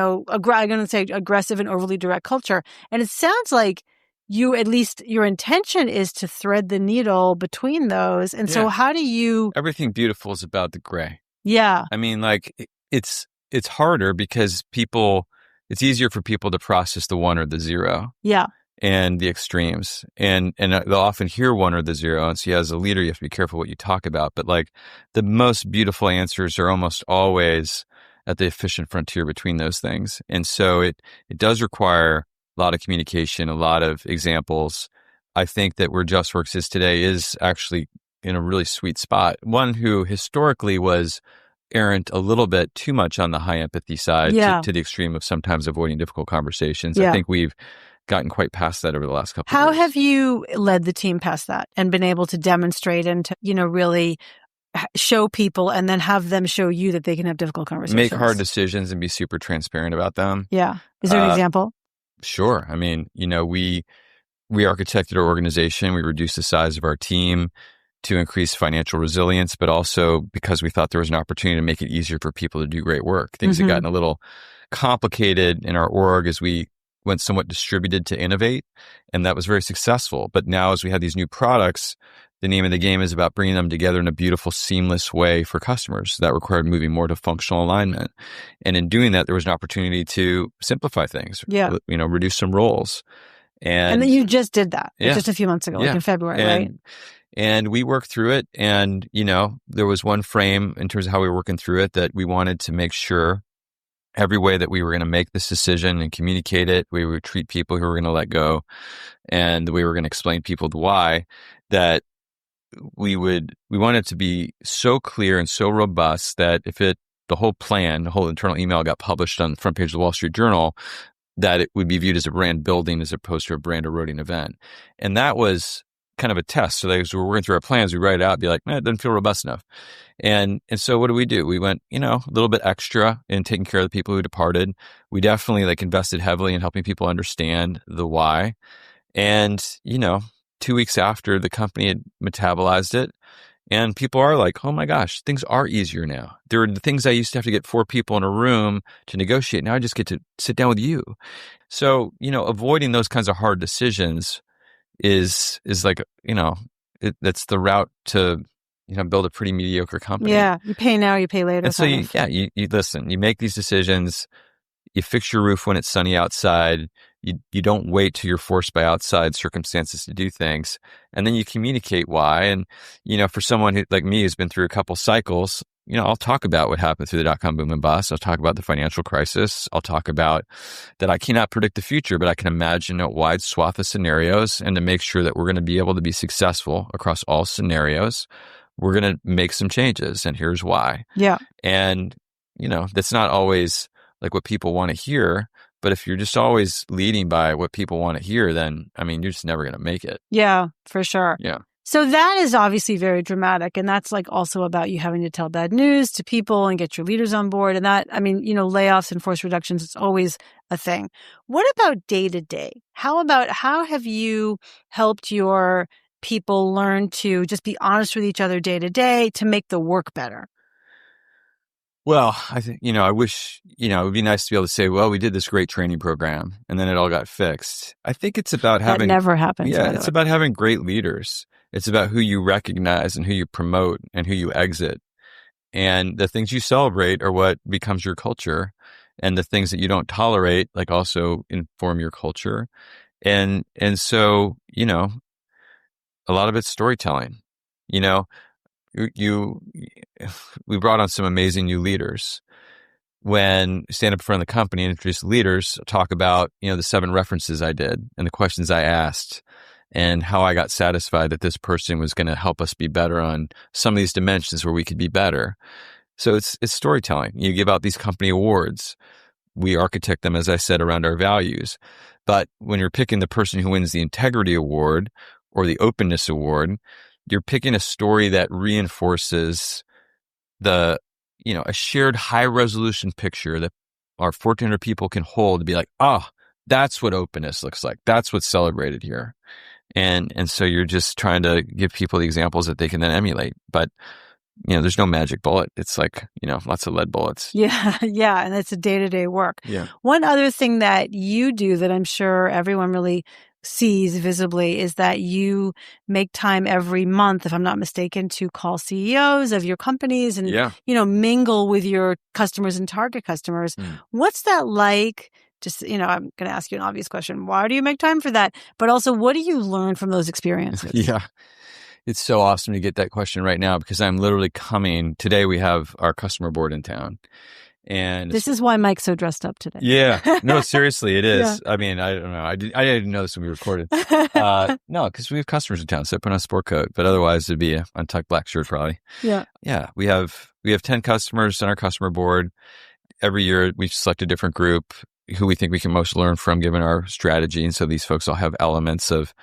going to say aggressive and overly direct culture. And it sounds like at least your intention is to thread the needle between those. And so how do you... Everything beautiful is about the gray. Yeah. I mean, like it's harder because it's easier for people to process the one or the zero. Yeah. And the extremes. And they'll often hear one or the zero. And so as a leader, you have to be careful what you talk about. But like the most beautiful answers are almost always at the efficient frontier between those things. And so it does require a lot of communication, a lot of examples. I think that where Justworks is today is actually in a really sweet spot. One who historically was errant a little bit too much on the high empathy side to the extreme of sometimes avoiding difficult conversations. I think we've gotten quite past that over the last couple of years. How have you led the team past that and been able to demonstrate and to, really show people and then have them show you that they can have difficult conversations? Make hard decisions and be super transparent about them. Yeah. Is there an example? Sure. I mean, we architected our organization. We reduced the size of our team to increase financial resilience, but also because we thought there was an opportunity to make it easier for people to do great work. Things had gotten a little complicated in our org as we went somewhat distributed to innovate, and that was very successful. But now as we have these new products, the name of the game is about bringing them together in a beautiful, seamless way for customers. That required moving more to functional alignment. And in doing that, there was an opportunity to simplify things, reduce some roles. And then you just did that just a few months ago, like in February, right? And we worked through it. And, there was one frame in terms of how we were working through it that we wanted to make sure every way that we were going to make this decision and communicate it, we would treat people who were going to let go, and we were going to explain people the why, that we wanted it to be so clear and so robust that if the whole internal email got published on the front page of the Wall Street Journal, that it would be viewed as a brand building as opposed to a brand eroding event. And that was kind of a test. So as we were working through our plans, we write it out, be like, it doesn't feel robust enough. And so what do? We went, a little bit extra in taking care of the people who departed. We definitely invested heavily in helping people understand the why. And, 2 weeks after, the company had metabolized it, and people are like, oh my gosh, things are easier now. There are the things I used to have to get 4 people in a room to negotiate. Now I just get to sit down with you. So, avoiding those kinds of hard decisions is like, that's the route to, build a pretty mediocre company. Yeah. You pay now, you pay later. And so you listen, you make these decisions, You fix your roof when it's sunny outside. You don't wait till you're forced by outside circumstances to do things. And then you communicate why. And, for someone who, like me, who's been through a couple cycles, I'll talk about what happened through the dot-com boom and bust. I'll talk about the financial crisis. I'll talk about that I cannot predict the future, but I can imagine a wide swath of scenarios. And to make sure that we're going to be able to be successful across all scenarios, we're going to make some changes. And here's why. Yeah. And, that's not always like what people want to hear. But if you're just always leading by what people want to hear, then, you're just never going to make it. Yeah, for sure. Yeah. So that is obviously very dramatic. And that's like also about you having to tell bad news to people and get your leaders on board. And that, layoffs and forced reductions, it's always a thing. What about day to day? How have you helped your people learn to just be honest with each other day to day to make the work better? Well, I think, I wish, it would be nice to be able to say, well, we did this great training program and then it all got fixed. I think it's about having... That never happens. Yeah, it's about having great leaders. It's about who you recognize and who you promote and who you exit. And the things you celebrate are what becomes your culture. And the things that you don't tolerate, like, also inform your culture. And so, a lot of it's storytelling. We brought on some amazing new leaders. When I stand up in front of the company and introduce leaders, talk about, the 7 references I did and the questions I asked and how I got satisfied that this person was going to help us be better on some of these dimensions where we could be better. So it's storytelling. You give out these company awards. We architect them, as I said, around our values. But when you're picking the person who wins the integrity award or the openness award, you're picking a story that reinforces a shared high resolution picture that our 1,400 people can hold to be like, that's what openness looks like. That's what's celebrated here. And so you're just trying to give people the examples that they can then emulate. But, there's no magic bullet. It's like, lots of lead bullets. Yeah. Yeah. And it's a day-to-day work. Yeah. One other thing that you do that I'm sure everyone really sees visibly is that you make time every month, if I'm not mistaken, to call CEOs of your companies and, mingle with your customers and target customers. What's that like? Just, I'm going to ask you an obvious question. Why do you make time for that? But also, what do you learn from those experiences? Yeah. It's so awesome to get that question right now because I'm literally coming. Today we have our customer board in town. And this is why Mike's so dressed up today. Yeah. No, seriously, it is. Yeah. I don't know. I didn't know this when we recorded. No, because we have customers in town, so I put on a sport coat. But otherwise, it'd be a untucked black shirt probably. Yeah. Yeah. We have 10 customers on our customer board. Every year, we select a different group who we think we can most learn from given our strategy. And so these folks all have elements of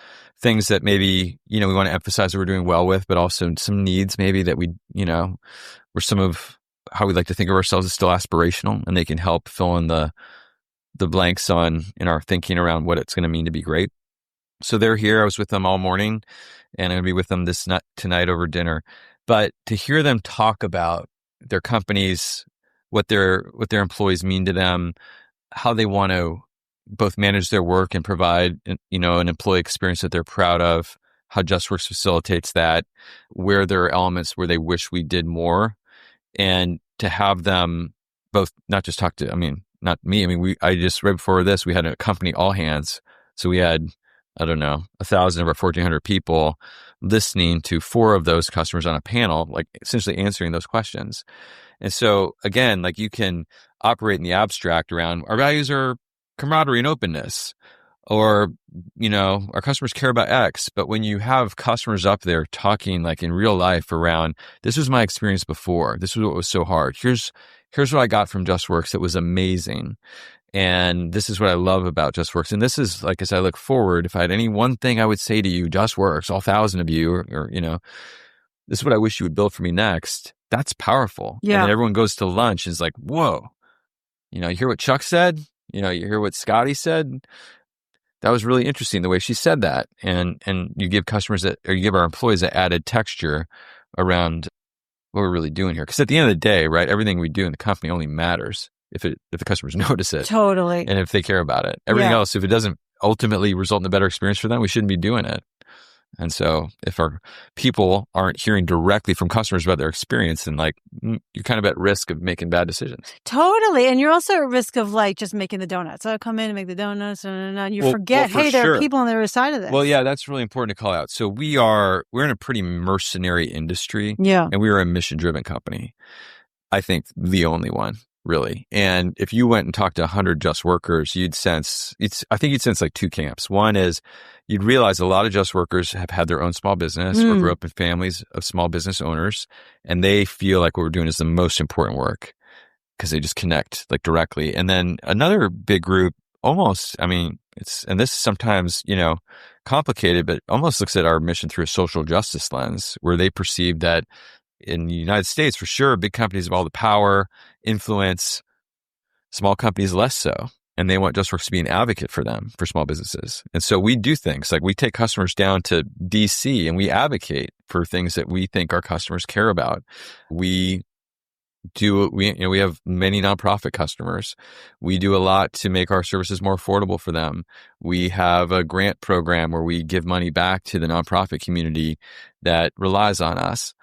things that maybe, we want to emphasize that we're doing well with, but also some needs maybe that we, where some of how we like to think of ourselves is still aspirational, and they can help fill in the blanks in our thinking around what it's going to mean to be great. So they're here. I was with them all morning, and I'm going to be with them tonight over dinner. But to hear them talk about their companies, what their employees mean to them, how they want to both manage their work and provide, an employee experience that they're proud of, how Justworks facilitates that, where there are elements where they wish we did more, and to have them both not just talk to, not me. I just right before this, we had a company all hands. So we had, 1,000 of our 1,400 people listening to 4 of those customers on a panel, like essentially answering those questions. And so again, like you can operate in the abstract around our values are camaraderie and openness, or, our customers care about X. But when you have customers up there talking like in real life around, this was my experience before, this was what was so hard. Here's what I got from Justworks that was amazing. And this is what I love about Justworks. And this is like, as I look forward, if I had any one thing I would say to you, Justworks, all 1,000 of you, or this is what I wish you would build for me next. That's powerful. Yeah. And then everyone goes to lunch and is like, whoa, you hear what Chuck said? You hear what Scotty said? That was really interesting the way she said that. And you give you give our employees that added texture around what we're really doing here. Because at the end of the day, right, everything we do in the company only matters if the customers notice it. Totally. And if they care about it. Everything else, if it doesn't ultimately result in a better experience for them, we shouldn't be doing it. And so if our people aren't hearing directly from customers about their experience, then like you're kind of at risk of making bad decisions. Totally. And you're also at risk of like just making the donuts. So I come in and make the donuts and you forget, for hey, there are sure. people on the other side of this. Well, yeah, that's really important to call out. So we're in a pretty mercenary industry. Yeah. And we are a mission-driven company. I think the only one, really. And if you went and talked to 100 Just Workers, I think you'd sense like two camps. One is you'd realize a lot of Just Workers have had their own small business or grew up in families of small business owners, and they feel like what we're doing is the most important work because they just connect like directly. And then another big group almost, and this is sometimes, complicated, but almost looks at our mission through a social justice lens where they perceive that in the United States, for sure, big companies have all the power, influence, small companies less so. And they want JustWorks to be an advocate for them, for small businesses. And so we do things like we take customers down to DC and we advocate for things that we think our customers care about. We have many nonprofit customers. We do a lot to make our services more affordable for them. We have a grant program where we give money back to the nonprofit community that relies on us.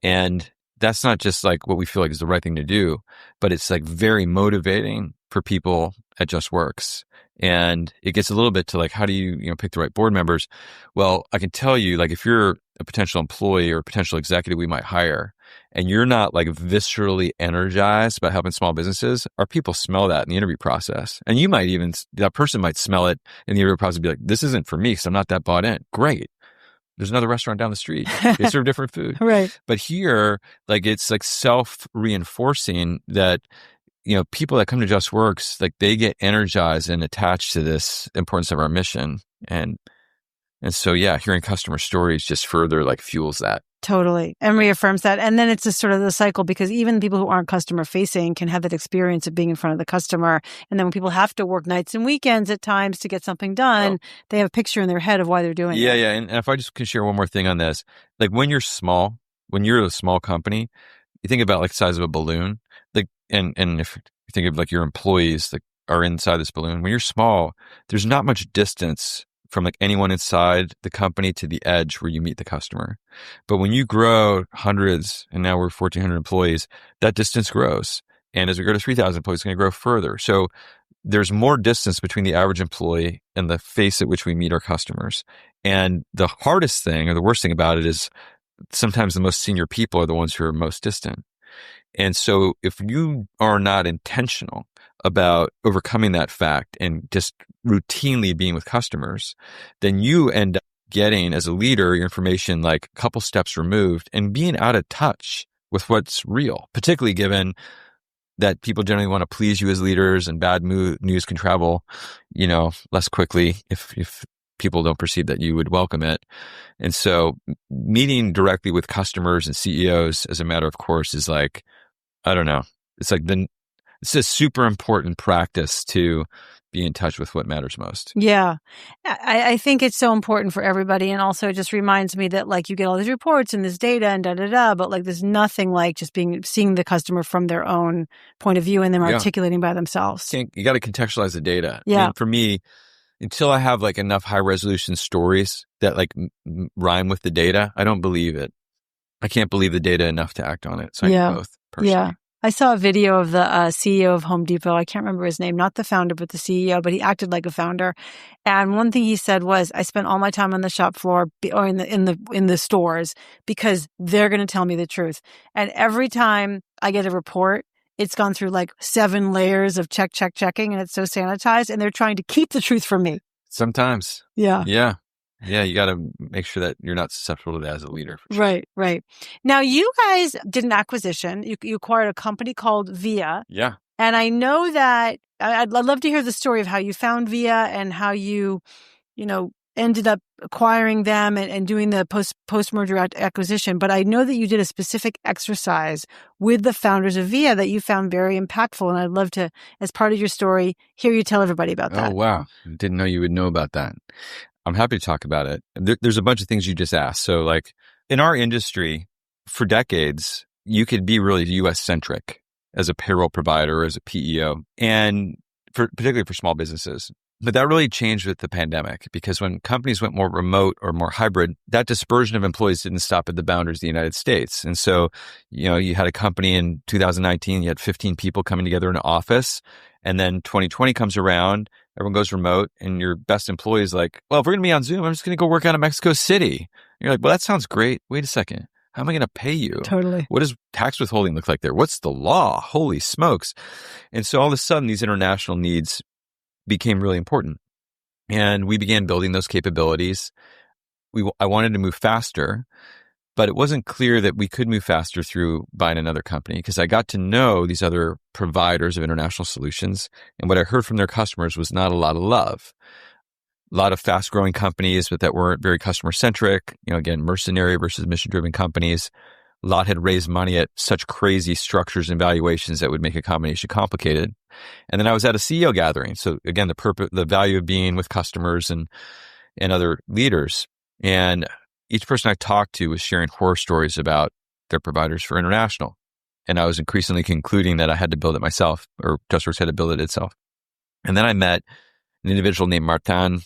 And that's not just like what we feel like is the right thing to do, but it's like very motivating for people at JustWorks. And it gets a little bit to like, how do you pick the right board members? Well, I can tell you, like, if you're a potential employee or a potential executive we might hire, and you're not like viscerally energized about helping small businesses, our people smell that in the interview process. And that person might smell it in the interview process and be like, this isn't for me because I'm not that bought in. Great. There's another restaurant down the street. They serve different food. Right. But here, like, it's like self-reinforcing that, people that come to JustWorks, like, they get energized and attached to this importance of our mission. And so, yeah, hearing customer stories just further like fuels that. Totally. And reaffirms that. And then it's just sort of the cycle because even people who aren't customer facing can have that experience of being in front of the customer. And then when people have to work nights and weekends at times to get something done, they have a picture in their head of why they're doing it. Yeah. And if I just can share one more thing on this, like when you're a small company, you think about like the size of a balloon, like, and if you think of like your employees that are inside this balloon, when you're small, there's not much distance from like anyone inside the company to the edge where you meet the customer. But when you grow hundreds, and now we're 1,400 employees, that distance grows. And as we grow to 3,000 employees, it's going to grow further. So there's more distance between the average employee and the face at which we meet our customers. And the hardest thing or the worst thing about it is sometimes the most senior people are the ones who are most distant. And so if you are not intentional about overcoming that fact and just routinely being with customers, then you end up getting, as a leader, your information like a couple steps removed and being out of touch with what's real, particularly given that people generally want to please you as leaders and bad news can travel, less quickly if people don't perceive that you would welcome it. And so meeting directly with customers and CEOs as a matter of course is like, I don't know. It's like it's a super important practice to be in touch with what matters most. Yeah. I think it's so important for everybody. And also it just reminds me that like you get all these reports and this data and but like there's nothing like just seeing the customer from their own point of view and them articulating by themselves. You got to contextualize the data. Yeah. For me, until I have like enough high resolution stories that like rhyme with the data, I don't believe it. I can't believe the data enough to act on it. So I need both personally. Yeah. I saw a video of the CEO of Home Depot. I can't remember his name, not the founder, but the CEO, but he acted like a founder. And one thing he said was, I spent all my time on the shop floor or in the stores because they're going to tell me the truth. And every time I get a report, it's gone through like 7 layers of checking, and it's so sanitized, and they're trying to keep the truth from me. Sometimes. Yeah. Yeah, you got to make sure that you're not susceptible to that as a leader. For sure. Right. Now, you guys did an acquisition. You acquired a company called Via. Yeah. And I know that I'd love to hear the story of how you found Via and how you ended up acquiring them and doing the post-merger acquisition. But I know that you did a specific exercise with the founders of Via that you found very impactful. And I'd love to, as part of your story, hear you tell everybody about that. Oh, wow. Didn't know you would know about that. I'm happy to talk about it. There's a bunch of things you just asked. So like in our industry, for decades, you could be really US-centric as a payroll provider or as a PEO, and particularly for small businesses. But that really changed with the pandemic, because when companies went more remote or more hybrid, that dispersion of employees didn't stop at the boundaries of the United States. And so, you had a company in 2019, you had 15 people coming together in an office, and then 2020 comes around, everyone goes remote, and your best employee is like, well, if we're going to be on Zoom, I'm just going to go work out of Mexico City. And you're like, well, that sounds great. Wait a second. How am I going to pay you? Totally. What does tax withholding look like there? What's the law? Holy smokes. And so all of a sudden, these international needs became really important. And we began building those capabilities. I wanted to move faster, but it wasn't clear that we could move faster through buying another company, because I got to know these other providers of international solutions. And what I heard from their customers was not a lot of love. A lot of fast growing companies, but that weren't very customer centric. Again, mercenary versus mission driven companies. A lot had raised money at such crazy structures and valuations that would make a combination complicated. And then I was at a CEO gathering. So again, the value of being with customers and other leaders. And each person I talked to was sharing horror stories about their providers for international. And I was increasingly concluding that I had to build it myself, or Justworks had to build it itself. And then I met an individual named Martin,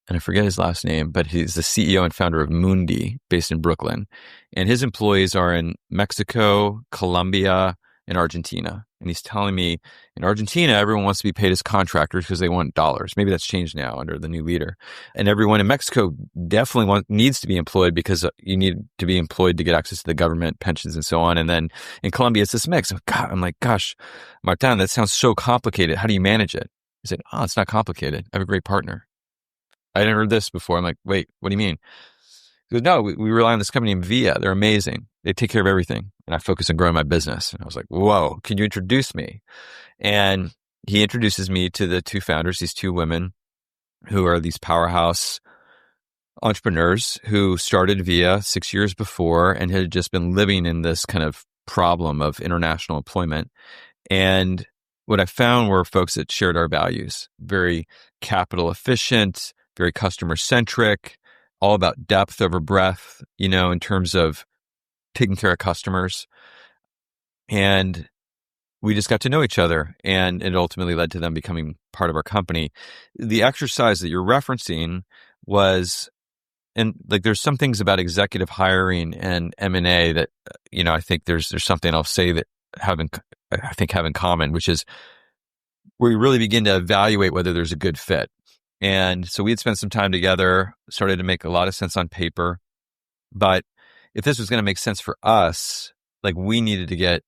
and I forget his last name, but he's the CEO and founder of Mundi, based in Brooklyn. And his employees are in Mexico, Colombia, and Argentina. And he's telling me in Argentina, everyone wants to be paid as contractors because they want dollars. Maybe that's changed now under the new leader. And everyone in Mexico definitely needs to be employed, because you need to be employed to get access to the government, pensions, and so on. And then in Colombia, it's this mix. I'm like, gosh, Martin, that sounds so complicated. How do you manage it? He said, oh, it's not complicated. I have a great partner. I hadn't heard this before. I'm like, wait, what do you mean? He goes, no, we rely on this company in Via. They're amazing. They take care of everything. And I focus on growing my business. And I was like, whoa, can you introduce me? And he introduces me to the two founders, these two women who are these powerhouse entrepreneurs who started Via 6 years before and had just been living in this kind of problem of international employment. And what I found were folks that shared our values, very capital efficient, very customer centric, all about depth over breadth, in terms of taking care of customers. And we just got to know each other, and it ultimately led to them becoming part of our company. The exercise that you're referencing was, and like, there's some things about executive hiring and M&A that, I think there's something I'll say that have in common, which is where we really begin to evaluate whether there's a good fit. And so we had spent some time together, started to make a lot of sense on paper. But if this was going to make sense for us, like, we needed to get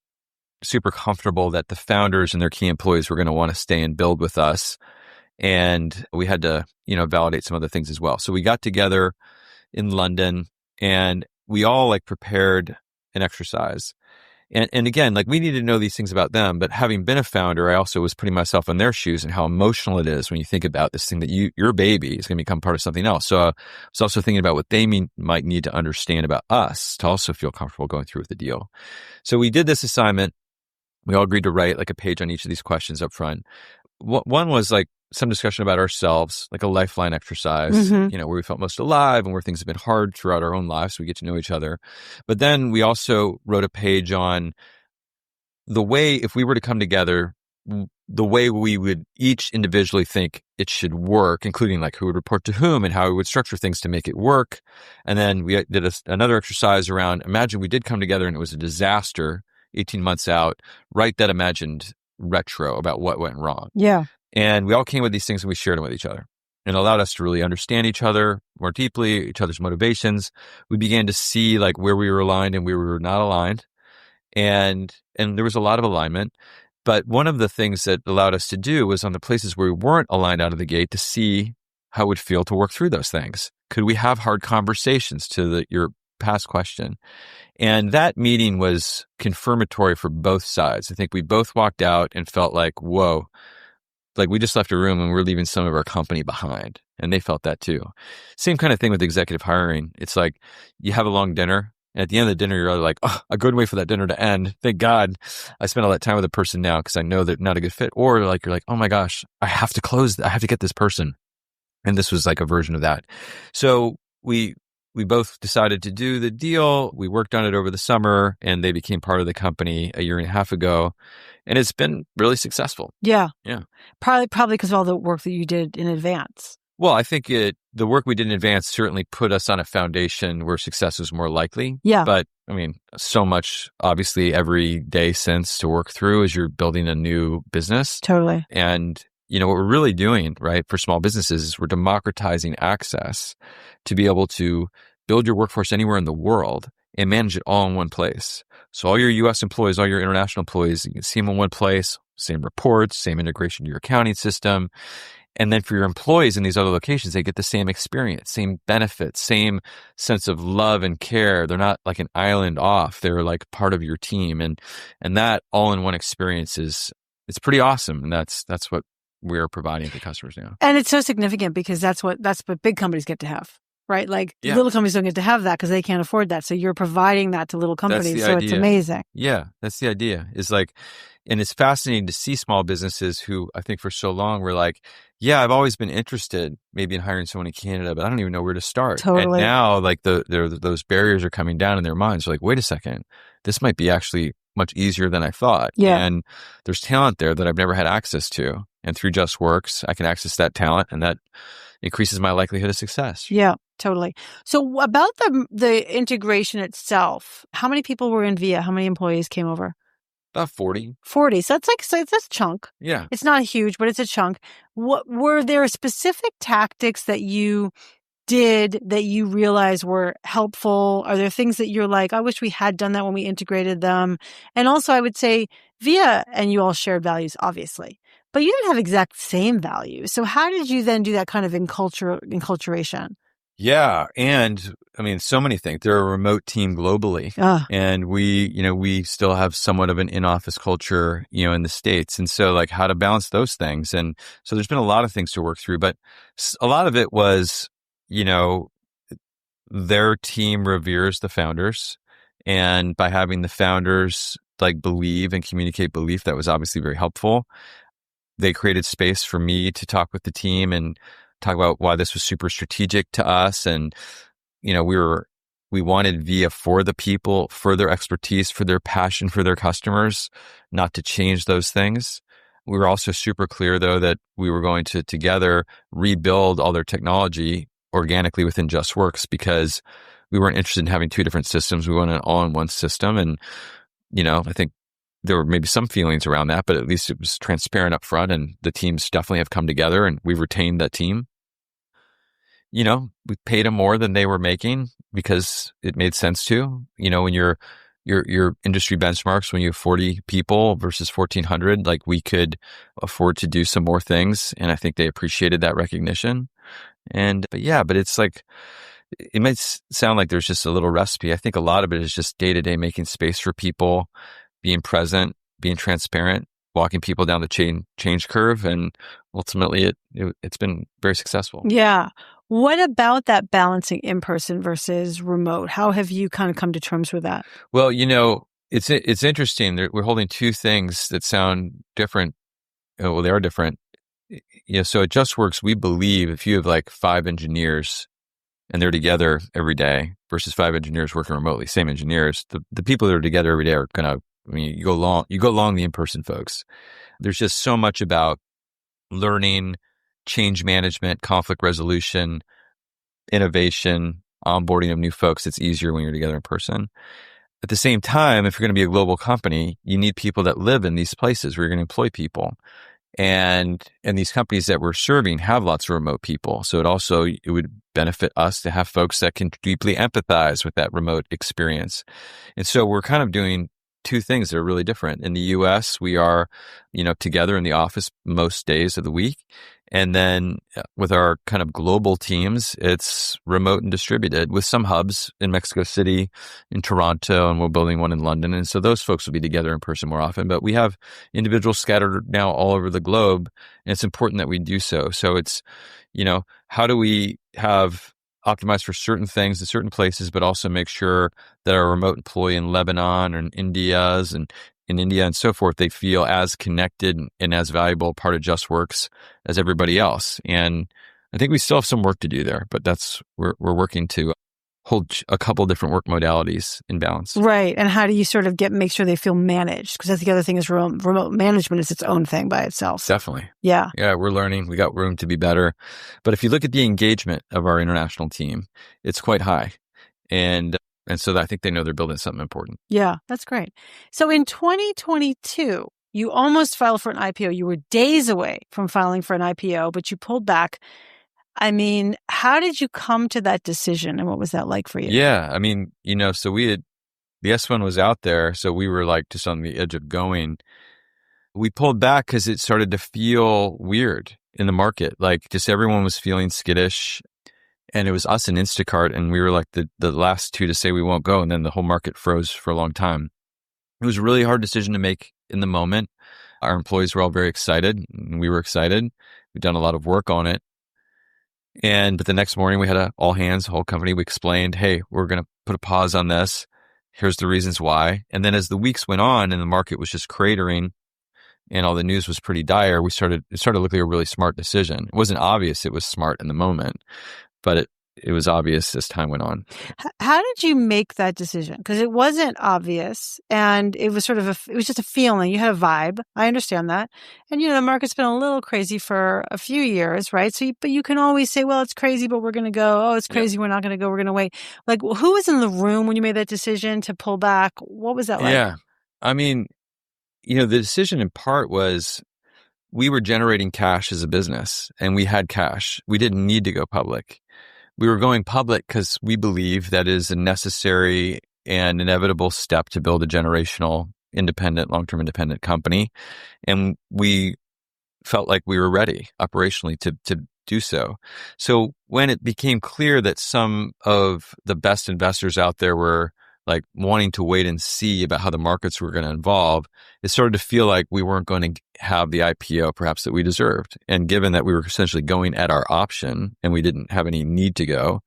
super comfortable that the founders and their key employees were going to want to stay and build with us. And we had to, validate some other things as well. So we got together in London, and we all prepared an exercise. And again, we needed to know these things about them, but having been a founder, I also was putting myself in their shoes and how emotional it is when you think about this thing that your baby is going to become part of something else. So I was also thinking about what they might need to understand about us to also feel comfortable going through with the deal. So we did this assignment. We all agreed to write a page on each of these questions up front. One was some discussion about ourselves, like a lifeline exercise, where we felt most alive and where things have been hard throughout our own lives. So we get to know each other. But then we also wrote a page on the way, if we were to come together, the way we would each individually think it should work, including who would report to whom and how we would structure things to make it work. And then we did another exercise around, imagine we did come together and it was a disaster 18 months out, write that imagined retro about what went wrong. Yeah. And we all came with these things and we shared them with each other. And it allowed us to really understand each other more deeply, each other's motivations. We began to see where we were aligned and where we were not aligned. And there was a lot of alignment. But one of the things that allowed us to do was on the places where we weren't aligned out of the gate to see how it would feel to work through those things. Could we have hard conversations, to your past question? And that meeting was confirmatory for both sides. I think we both walked out and felt whoa, we just left a room and we're leaving some of our company behind. And they felt that too. Same kind of thing with executive hiring. It's you have a long dinner, and at the end of the dinner, you're either oh, a good way for that dinner to end. Thank God I spent all that time with the person now because I know they're not a good fit. Or you're oh my gosh, I have to get this person. And this was a version of that. So we both decided to do the deal. We worked on it over the summer, and they became part of the company a year and a half ago. And it's been really successful. Yeah. Yeah. Probably because of all the work that you did in advance. Well, I think the work we did in advance certainly put us on a foundation where success was more likely. Yeah. But I mean, so much obviously every day since to work through as you're building a new business. Totally. And, what we're really doing, right, for small businesses is we're democratizing access to be able to build your workforce anywhere in the world and manage it all in one place. So all your US employees, all your international employees, you can see them in one place, same reports, same integration to your accounting system. And then for your employees in these other locations, they get the same experience, same benefits, same sense of love and care. They're not like an island off. They're like part of your team. And that all in one experience it's pretty awesome. And that's what we're providing to customers now. And it's so significant because that's what big companies get to have, right? Like little companies don't get to have that because they can't afford that. So you're providing that to little companies. So it's amazing. Yeah, that's the idea. Is like, and it's fascinating to see small businesses who I think for so long were like, yeah, I've always been interested maybe in hiring someone in Canada, but I don't even know where to start. Totally. And now like those barriers are coming down in their minds. They're like, wait a second, this might be actually much easier than I thought. Yeah. And there's talent there that I've never had access to. And through Justworks, I can access that talent, and that increases my likelihood of success. Yeah, totally. So about the integration itself, how many people were in VIA? How many employees came over? About 40. 40. So that's a chunk. Yeah. It's not huge, but it's a chunk. What were there specific tactics that you did that you realized were helpful? Are there things that you're like, I wish we had done that when we integrated them? And also I would say VIA and you all shared values, obviously, but you didn't have exact same values. So how did you then do that kind of enculturation? Yeah. And I mean, so many things. They're a remote team globally. And we still have somewhat of an in-office culture, in the States. And so like how to balance those things. And so there's been a lot of things to work through, but a lot of it was, their team reveres the founders. And by having the founders like believe and communicate belief, that was obviously very helpful. They created space for me to talk with the team and talk about why this was super strategic to us. And, we wanted VIA for the people, for their expertise, for their passion, for their customers, not to change those things. We were also super clear, though, that we were going to together rebuild all their technology organically within Justworks because we weren't interested in having two different systems. We wanted an all-in-one system. And, I think there were maybe some feelings around that, but at least it was transparent up front, and the teams definitely have come together and we've retained that team. We paid them more than they were making because it made sense to. When your industry benchmarks, when you have 40 people versus 1,400, like we could afford to do some more things. And I think they appreciated that recognition. But it's like, it might sound like there's just a little recipe. I think a lot of it is just day-to-day making space for people, being present, being transparent, walking people down the change curve. And ultimately it's been very successful. Yeah. What about that balancing in-person versus remote? How have you kind of come to terms with that? Well, it's interesting. We're holding two things that sound different. Well, they are different. So at Justworks, we believe if you have like 5 engineers and they're together every day versus 5 engineers working remotely, same engineers, the people that are together every day are you go along the in-person folks. There's just so much about learning, change management, conflict resolution, innovation, onboarding of new folks. It's easier when you're together in person. At the same time, if you're going to be a global company, you need people that live in these places where you're going to employ people. And these companies that we're serving have lots of remote people. So it would benefit us to have folks that can deeply empathize with that remote experience. And so we're kind of doing two things that are really different. In the US, we are, together in the office most days of the week. And then with our kind of global teams, it's remote and distributed with some hubs in Mexico City, in Toronto, and we're building one in London. And so those folks will be together in person more often. But we have individuals scattered now all over the globe, and it's important that we do so. So it's, how do we have optimized for certain things in certain places, but also make sure that our remote employee in Lebanon and India and so forth, they feel as connected and as valuable part of Justworks as everybody else. And I think we still have some work to do there, but we're working to hold a couple different work modalities in balance. Right. And how do you sort of make sure they feel managed? Because that's the other thing is remote management is its own thing by itself. Definitely. Yeah. Yeah, we're learning. We got room to be better. But if you look at the engagement of our international team, it's quite high. And so I think they know they're building something important. Yeah, that's great. So in 2022, you almost filed for an IPO. You were days away from filing for an IPO, but you pulled back. I mean, how did you come to that decision and what was that like for you? Yeah, I mean, so the S1 was out there, so we were like just on the edge of going. We pulled back because it started to feel weird in the market. Like just everyone was feeling skittish, and it was us and Instacart, and we were like the last two to say we won't go, and then the whole market froze for a long time. It was a really hard decision to make in the moment. Our employees were all very excited, and we were excited. We'd done a lot of work on it. But the next morning we had a all hands, whole company. We explained, hey, we're going to put a pause on this. Here's the reasons why. And then as the weeks went on and the market was just cratering and all the news was pretty dire, it started looking like a really smart decision. It wasn't obvious it was smart in the moment, but it was obvious as time went on. How did you make that decision? Because it wasn't obvious and it was sort of it was just a feeling. You had a vibe. I understand that. And, the market's been a little crazy for a few years, right? But you can always say, well, it's crazy, but we're going to go. Oh, it's crazy. Yeah. We're not going to go. We're going to wait. Like, who was in the room when you made that decision to pull back? What was that like? Yeah. I mean, the decision in part was we were generating cash as a business and we had cash. We didn't need to go public. We were going public because we believe that is a necessary and inevitable step to build a generational, independent, long-term independent company. And we felt like we were ready operationally to do so. So when it became clear that some of the best investors out there were like wanting to wait and see about how the markets were going to evolve, it started to feel like we weren't going to have the IPO perhaps that we deserved. And given that we were essentially going at our option and we didn't have any need to go,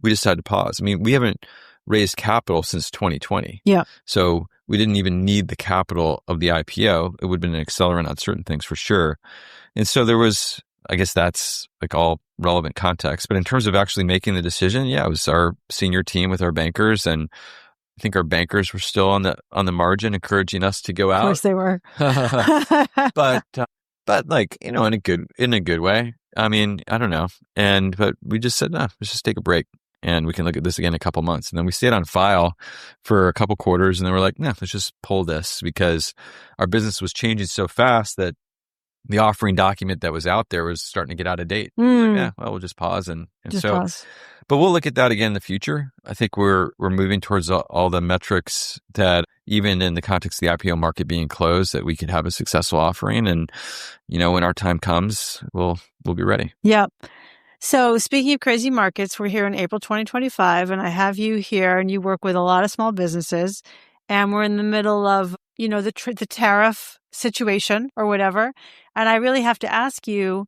we decided to pause. I mean, we haven't raised capital since 2020. Yeah. So we didn't even need the capital of the IPO. It would have been an accelerant on certain things for sure. And so there was, I guess that's like all relevant context. But in terms of actually making the decision, yeah, it was our senior team with our bankers, and I think our bankers were still on the margin, encouraging us to go out. Of course they were. but like, in a good way. I mean, I don't know. But we just said, no, let's just take a break and we can look at this again in a couple months. And then we stayed on file for a couple quarters, and then we're like, no, let's just pull this because our business was changing so fast that the offering document that was out there was starting to get out of date. Like, yeah, well, we'll just pause and just so pause. But we'll look at that again in the future. I think we're moving towards all the metrics that even in the context of the IPO market being closed, that we could have a successful offering. And, when our time comes, we'll be ready. Yeah. So speaking of crazy markets, we're here in April 2025, and I have you here, and you work with a lot of small businesses, and we're in the middle of, the tariff situation or whatever. And I really have to ask you,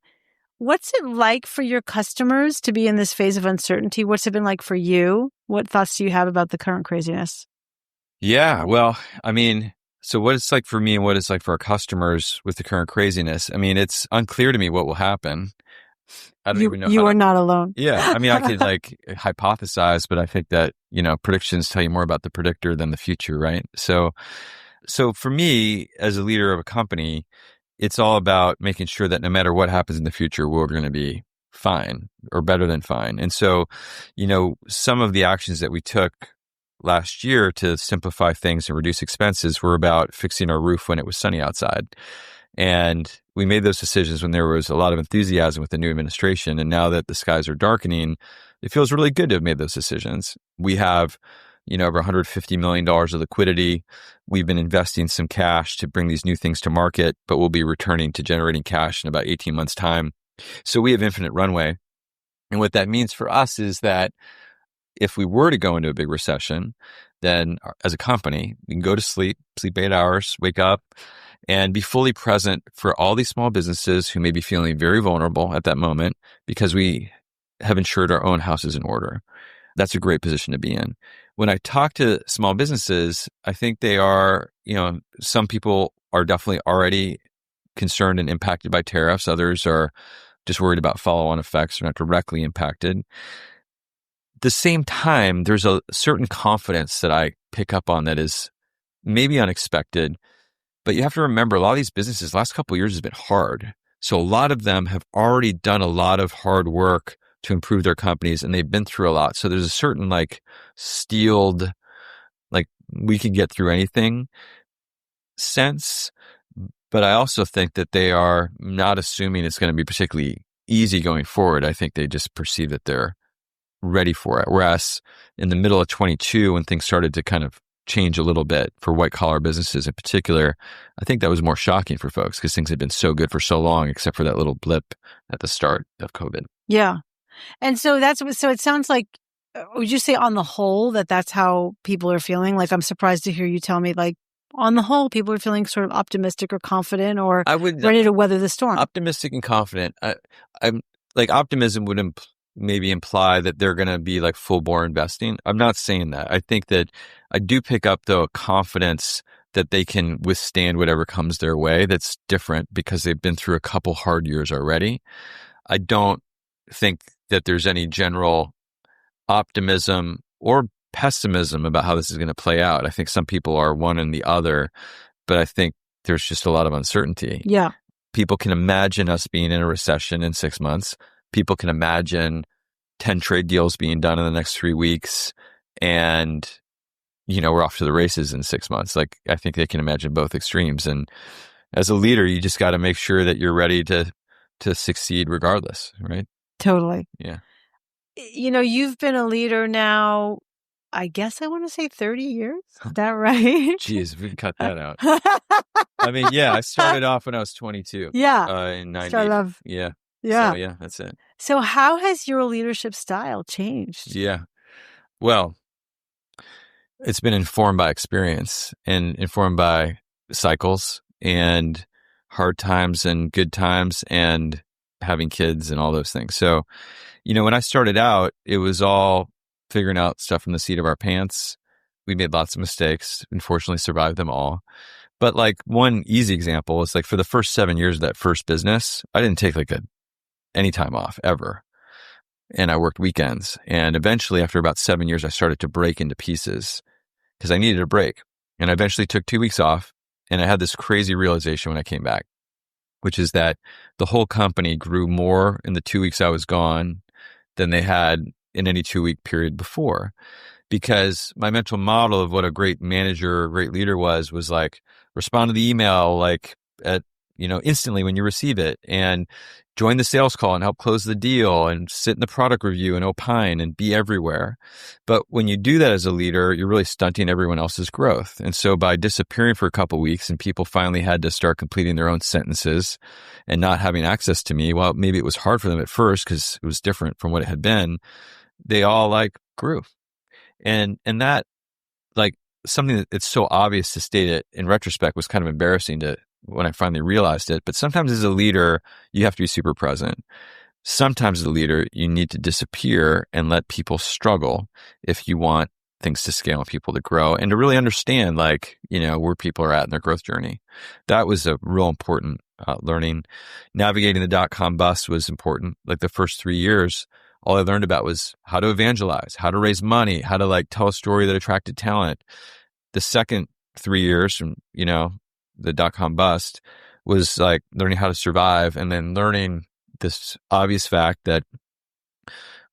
what's it like for your customers to be in this phase of uncertainty? What's it been like for you? What thoughts do you have about the current craziness? Yeah, well, I mean, so what it's like for me and what it's like for our customers with the current craziness, I mean, it's unclear to me what will happen. I don't even know. You are not alone. Yeah. I mean, I could like hypothesize, but I think that, predictions tell you more about the predictor than the future, right? So for me, as a leader of a company, it's all about making sure that no matter what happens in the future, we're going to be fine or better than fine. And so, some of the actions that we took last year to simplify things and reduce expenses were about fixing our roof when it was sunny outside. And we made those decisions when there was a lot of enthusiasm with the new administration. And now that the skies are darkening, it feels really good to have made those decisions. We have, over $150 million of liquidity. We've been investing some cash to bring these new things to market, but we'll be returning to generating cash in about 18 months' time. So we have infinite runway. And what that means for us is that if we were to go into a big recession, then as a company, we can go to sleep 8 hours, wake up, and be fully present for all these small businesses who may be feeling very vulnerable at that moment because we have ensured our own house is in order. That's a great position to be in. When I talk to small businesses, I think they are, some people are definitely already concerned and impacted by tariffs. Others are just worried about follow-on effects. They're not directly impacted. the same time, there's a certain confidence that I pick up on that is maybe unexpected. But you have to remember, a lot of these businesses, the last couple of years has been hard. So a lot of them have already done a lot of hard work to improve their companies, and they've been through a lot. So there's a certain like steeled, like we can get through anything sense. But I also think that they are not assuming it's going to be particularly easy going forward. I think they just perceive that they're ready for it. Whereas in the middle of 22, when things started to kind of change a little bit for white collar businesses in particular, I think that was more shocking for folks because things had been so good for so long, except for that little blip at the start of COVID. Yeah. And so so it sounds like, would you say on the whole that's how people are feeling? Like, I'm surprised to hear you tell me, like, on the whole, people are feeling sort of optimistic or confident or ready to weather the storm. Optimistic and confident. I'm like, optimism would maybe imply that they're going to be like full bore investing. I'm not saying that. I think that I do pick up though a confidence that they can withstand whatever comes their way. That's different because they've been through a couple hard years already. I don't think that there's any general optimism or pessimism about how this is going to play out. I think some people are one and the other, but I think there's just a lot of uncertainty. Yeah. People can imagine us being in a recession in 6 months. People can imagine 10 trade deals being done in the next 3 weeks. And, we're off to the races in 6 months. Like, I think they can imagine both extremes. And as a leader, you just got to make sure that you're ready to succeed regardless, right? Totally. Yeah. You've been a leader now, I guess I want to say 30 years. Is that right? Jeez, we can cut that out. I mean, yeah, I started off when I was 22. Yeah. In 90. Started off. Yeah. Yeah. So, yeah, that's it. So how has your leadership style changed? Yeah. Well, it's been informed by experience and informed by cycles and hard times and good times and having kids and all those things. So, when I started out, it was all figuring out stuff from the seat of our pants. We made lots of mistakes, unfortunately survived them all. But like one easy example is like for the first 7 years of that first business, I didn't take like any time off ever. And I worked weekends. And eventually after about 7 years, I started to break into pieces because I needed a break. And I eventually took 2 weeks off. And I had this crazy realization when I came back, which is that the whole company grew more in the 2 weeks I was gone than they had in any 2-week period before. Because my mental model of what a great manager or great leader was like respond to the email like at instantly when you receive it, and join the sales call and help close the deal and sit in the product review and opine and be everywhere. But when you do that as a leader, you're really stunting everyone else's growth. And so by disappearing for a couple of weeks and people finally had to start completing their own sentences and not having access to me, well, maybe it was hard for them at first because it was different from what it had been. They all like grew. And that, like, something that it's so obvious to state it in retrospect was kind of embarrassing to when I finally realized it. But sometimes as a leader, you have to be super present. Sometimes as a leader, you need to disappear and let people struggle if you want things to scale and people to grow and to really understand, like, where people are at in their growth journey. That was a real important learning. Navigating the dot-com bust was important. Like the first 3 years, all I learned about was how to evangelize, how to raise money, how to like tell a story that attracted talent. The second 3 years from, the dot-com bust was like learning how to survive and then learning this obvious fact that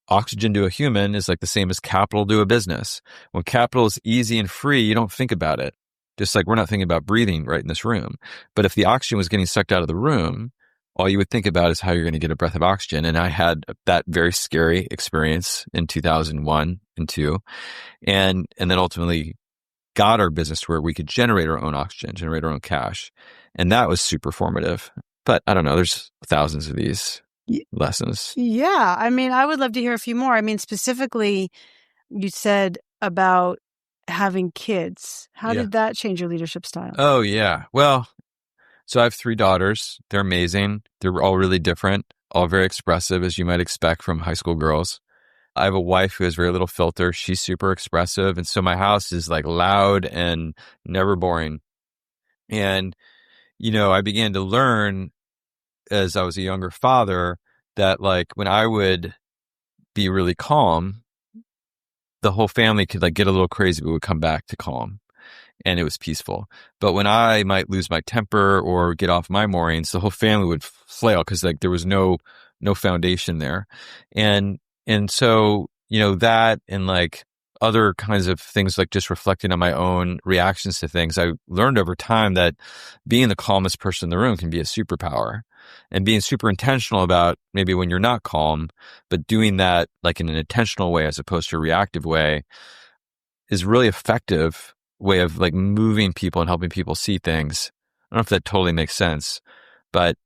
oxygen to a human is like the same as capital to a business. When capital is easy and free, you don't think about it. Just like we're not thinking about breathing right in this room. But if the oxygen was getting sucked out of the room, all you would think about is how you're going to get a breath of oxygen. And I had that very scary experience in 2001 and 2. And then ultimately got our business to where we could generate our own oxygen, generate our own cash. And that was super formative. But I don't know, there's thousands of these lessons. Yeah. I mean, I would love to hear a few more. I mean, specifically, you said about having kids. How did that change your leadership style? Oh, yeah. Well, so I have 3 daughters. They're amazing. They're all really different, all very expressive, as you might expect from high school girls. I have a wife who has very little filter. She's super expressive. And so my house is like loud and never boring. And, I began to learn as I was a younger father that like when I would be really calm, the whole family could like get a little crazy, but would come back to calm. And it was peaceful. But when I might lose my temper or get off my moorings, the whole family would flail because like there was no foundation there. And so, that and like other kinds of things, like just reflecting on my own reactions to things, I learned over time that being the calmest person in the room can be a superpower, and being super intentional about maybe when you're not calm, but doing that like in an intentional way as opposed to a reactive way is really effective way of like moving people and helping people see things. I don't know if that totally makes sense, but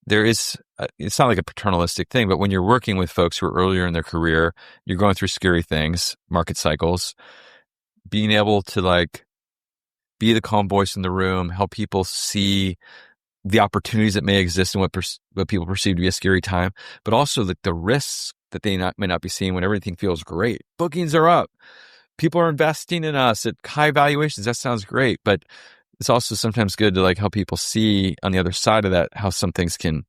there is, it's not like a paternalistic thing, but when you're working with folks who are earlier in their career, you're going through scary things, market cycles, being able to like be the calm voice in the room, help people see the opportunities that may exist in what people perceive to be a scary time, but also the risks that they may not be seeing when everything feels great. Bookings are up. People are investing in us at high valuations. That sounds great, but it's also sometimes good to like help people see on the other side of that how some things can,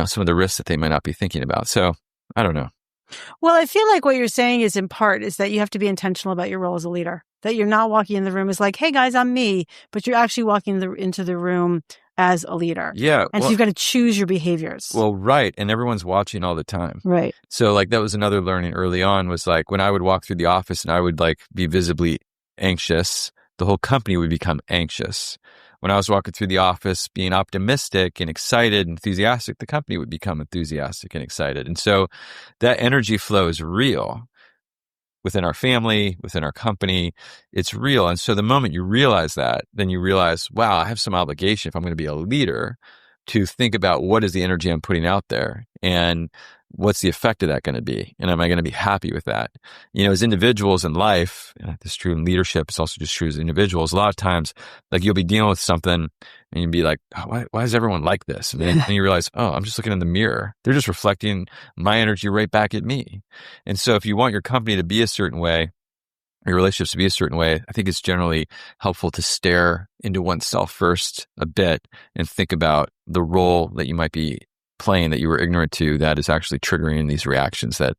some of the risks that they might not be thinking about. So I don't know. Well, I feel like what you're saying is in part is that you have to be intentional about your role as a leader, that you're not walking in the room as like, hey guys, I'm me, but you're actually walking into the room as a leader. Yeah. And so you've got to choose your behaviors. Well, right. And everyone's watching all the time. Right. So like that was another learning early on, was like when I would walk through the office and I would like be visibly anxious, the whole company would become anxious. When I was walking through the office being optimistic and excited, enthusiastic, the company would become enthusiastic and excited. And so that energy flow is real within our family, within our company. It's real. And so the moment you realize that, then you realize, wow, I have some obligation if I'm going to be a leader to think about what is the energy I'm putting out there and what's the effect of that going to be? And am I going to be happy with that? As individuals in life, this is true in leadership, it's also just true as individuals. A lot of times, like you'll be dealing with something and you'll be like, oh, why is everyone like this? And then you realize, oh, I'm just looking in the mirror. They're just reflecting my energy right back at me. And so if you want your company to be a certain way, your relationships to be a certain way, I think it's generally helpful to stare into oneself first a bit and think about the role that you might be playing that you were ignorant to that is actually triggering these reactions that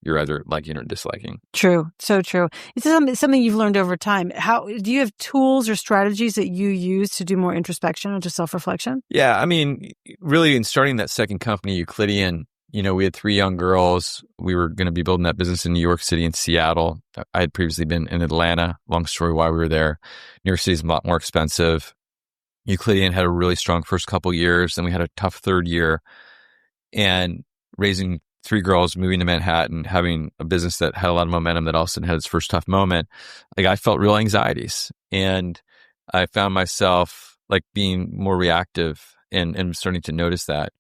you're either liking or disliking. True. So true. It's something you've learned over time. How do you have tools or strategies that you use to do more introspection or to self-reflection? Yeah. I mean, really in starting that second company, Euclidean, we had 3 young girls. We were going to be building that business in New York City and Seattle. I had previously been in Atlanta. Long story why we were there. New York City is a lot more expensive. Euclidean had a really strong first couple years. Then we had a tough third year. And raising 3 girls, moving to Manhattan, having a business that had a lot of momentum that all of a sudden had its first tough moment, like I felt real anxieties. And I found myself like being more reactive and starting to notice that.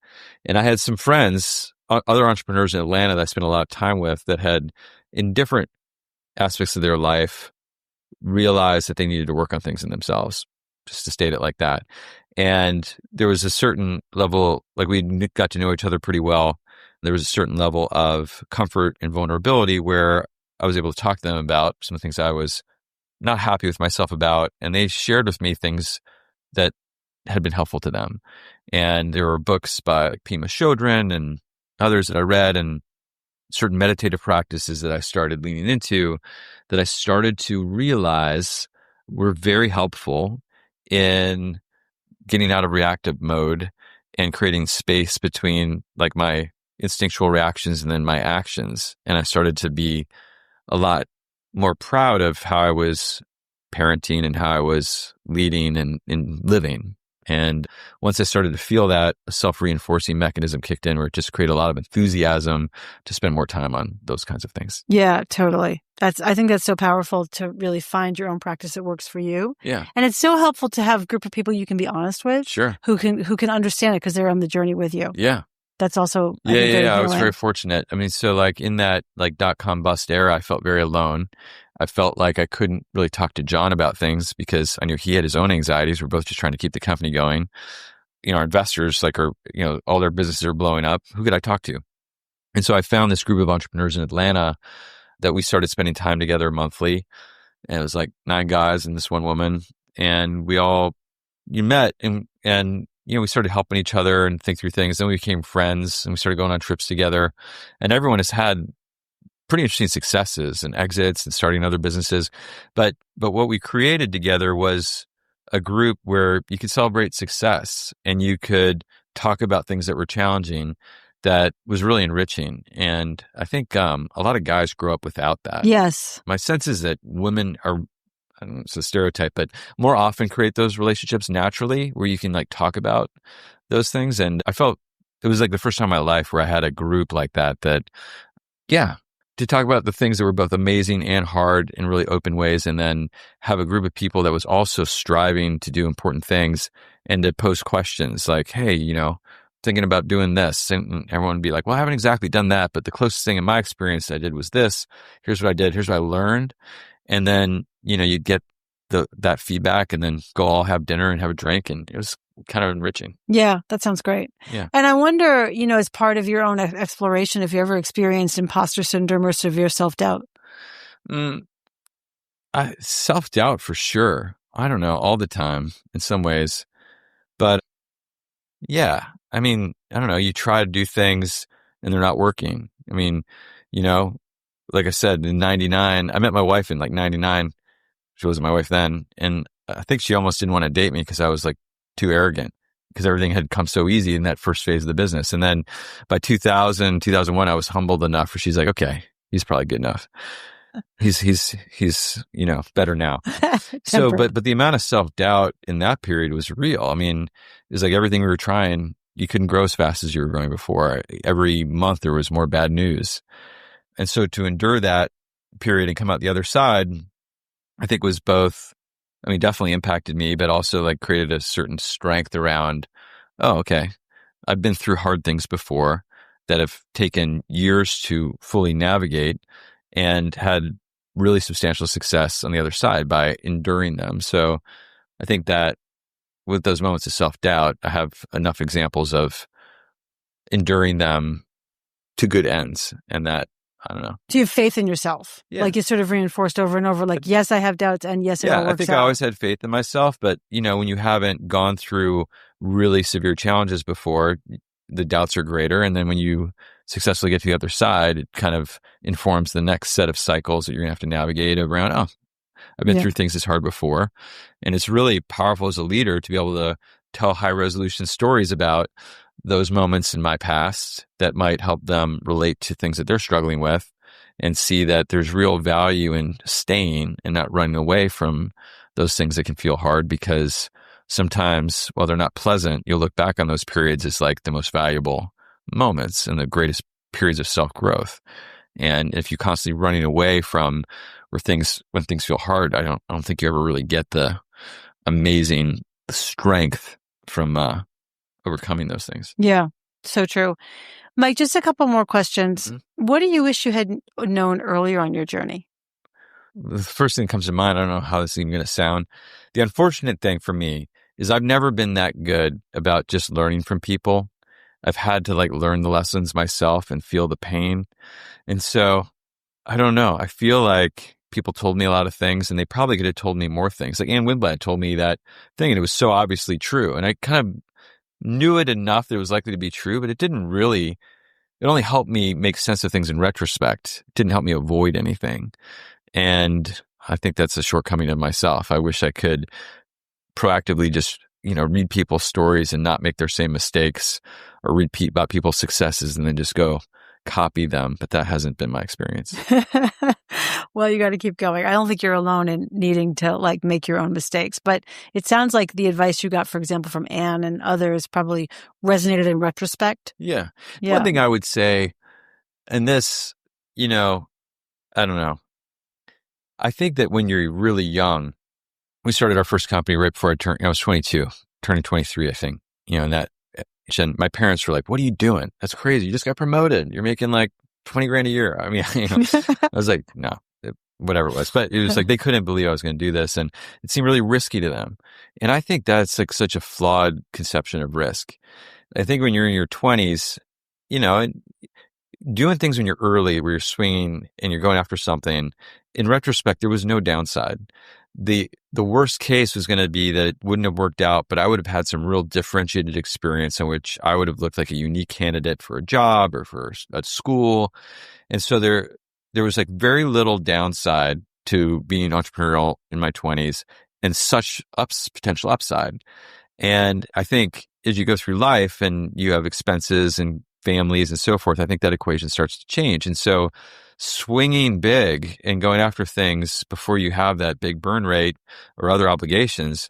And I had some friends, other entrepreneurs in Atlanta that I spent a lot of time with that had, in different aspects of their life, realized that they needed to work on things in themselves, just to state it like that. And there was a certain level, like we got to know each other pretty well. There was a certain level of comfort and vulnerability where I was able to talk to them about some of the things I was not happy with myself about. And they shared with me things that had been helpful to them. And there were books by like Pema Chodron and others that I read, and certain meditative practices that I started leaning into that I started to realize were very helpful in getting out of reactive mode and creating space between like my instinctual reactions and then my actions. And I started to be a lot more proud of how I was parenting and how I was leading and living. And once I started to feel that, a self-reinforcing mechanism kicked in where it just created a lot of enthusiasm to spend more time on those kinds of things. Yeah, totally. I think that's so powerful to really find your own practice that works for you. Yeah. And it's so helpful to have a group of people you can be honest with. Sure. Who can understand it because they're on the journey with you. Yeah. That's also, I was very fortunate. I mean, so like in that like .com bust era, I felt very alone. I felt like I couldn't really talk to John about things because I knew he had his own anxieties. We're both just trying to keep the company going. Our investors all their businesses are blowing up. Who could I talk to? And so I found this group of entrepreneurs in Atlanta that we started spending time together monthly. And it was like 9 guys and this one woman. And we all, met and we started helping each other and think through things. Then we became friends and we started going on trips together. And everyone has had pretty interesting successes and exits and starting other businesses. But what we created together was a group where you could celebrate success and you could talk about things that were challenging that was really enriching. And I think a lot of guys grow up without that. Yes. My sense is that women are, I don't know, it's a stereotype, but more often create those relationships naturally where you can like talk about those things. And I felt it was like the first time in my life where I had a group like that, yeah, to talk about the things that were both amazing and hard in really open ways, and then have a group of people that was also striving to do important things and to post questions like, hey, thinking about doing this. And everyone would be like, well, I haven't exactly done that, but the closest thing in my experience I did was this. Here's what I did. Here's what I learned. And then, you get that feedback and then go all have dinner and have a drink. And it was kind of enriching. Yeah, that sounds great. Yeah. And I wonder, as part of your own exploration, if you ever experienced imposter syndrome or severe self-doubt. Self-doubt for sure. I don't know, all the time in some ways. But yeah, I mean, I don't know, you try to do things and they're not working. I mean, like I said, in 99, I met my wife in like 99. She wasn't my wife then. And I think she almost didn't want to date me because I was like too arrogant because everything had come so easy in that first phase of the business. And then by 2000, 2001, I was humbled enough where she's like, okay, he's probably good enough. He's better now. So, but the amount of self-doubt in that period was real. I mean, it was like everything we were trying, you couldn't grow as fast as you were growing before. Every month there was more bad news. And so to endure that period and come out the other side, I think was both, definitely impacted me, but also like created a certain strength around, oh, okay, I've been through hard things before that have taken years to fully navigate and had really substantial success on the other side by enduring them. So I think that with those moments of self-doubt, I have enough examples of enduring them to good ends, and that, I don't know. Do you have faith in yourself? Yeah. Like you sort of reinforced over and over, like, yes, I have doubts, and yes, it all works out. I think I always had faith in myself, but when you haven't gone through really severe challenges before, the doubts are greater. And then when you successfully get to the other side, it kind of informs the next set of cycles that you're gonna have to navigate around. Oh, I've been through things this hard before. And it's really powerful as a leader to be able to tell high resolution stories about those moments in my past that might help them relate to things that they're struggling with and see that there's real value in staying and not running away from those things that can feel hard, because sometimes while they're not pleasant, you'll look back on those periods as like the most valuable moments and the greatest periods of self-growth. And if you're constantly running away from when things feel hard, I don't think you ever really get the amazing strength from overcoming those things. Yeah, so true. Mike, just a couple more questions. Mm-hmm. What do you wish you had known earlier on your journey? The first thing that comes to mind, I don't know how this is even going to sound. The unfortunate thing for me is I've never been that good about just learning from people. I've had to like learn the lessons myself and feel the pain. And so I don't know. I feel like people told me a lot of things and they probably could have told me more things. Like Ann Winblad told me that thing and it was so obviously true. And I kind of knew it enough that it was likely to be true, but it only helped me make sense of things in retrospect. It didn't help me avoid anything. And I think that's a shortcoming of myself. I wish I could proactively just, read people's stories and not make their same mistakes, or read about people's successes and then just go copy them. But that hasn't been my experience. Well, you got to keep going. I don't think you're alone in needing to like make your own mistakes, but it sounds like the advice you got, for example, from Anne and others probably resonated in retrospect. Yeah. One thing I would say, and this, I don't know. I think that when you're really young, we started our first company right before I was 22, turning 23, I think, and that, and my parents were like, what are you doing? That's crazy. You just got promoted. You're making like 20 grand a year. I mean, I was like, no, whatever it was, but it was like, they couldn't believe I was going to do this. And it seemed really risky to them. And I think that's like such a flawed conception of risk. I think when you're in your 20s, doing things when you're early, where you're swinging and you're going after something, in retrospect, there was no downside. The worst case was going to be that it wouldn't have worked out, but I would have had some real differentiated experience in which I would have looked like a unique candidate for a job or for a school. And so there was like very little downside to being entrepreneurial in my 20s and such potential upside. And I think as you go through life and you have expenses and families and so forth, I think that equation starts to change. And so swinging big and going after things before you have that big burn rate or other obligations,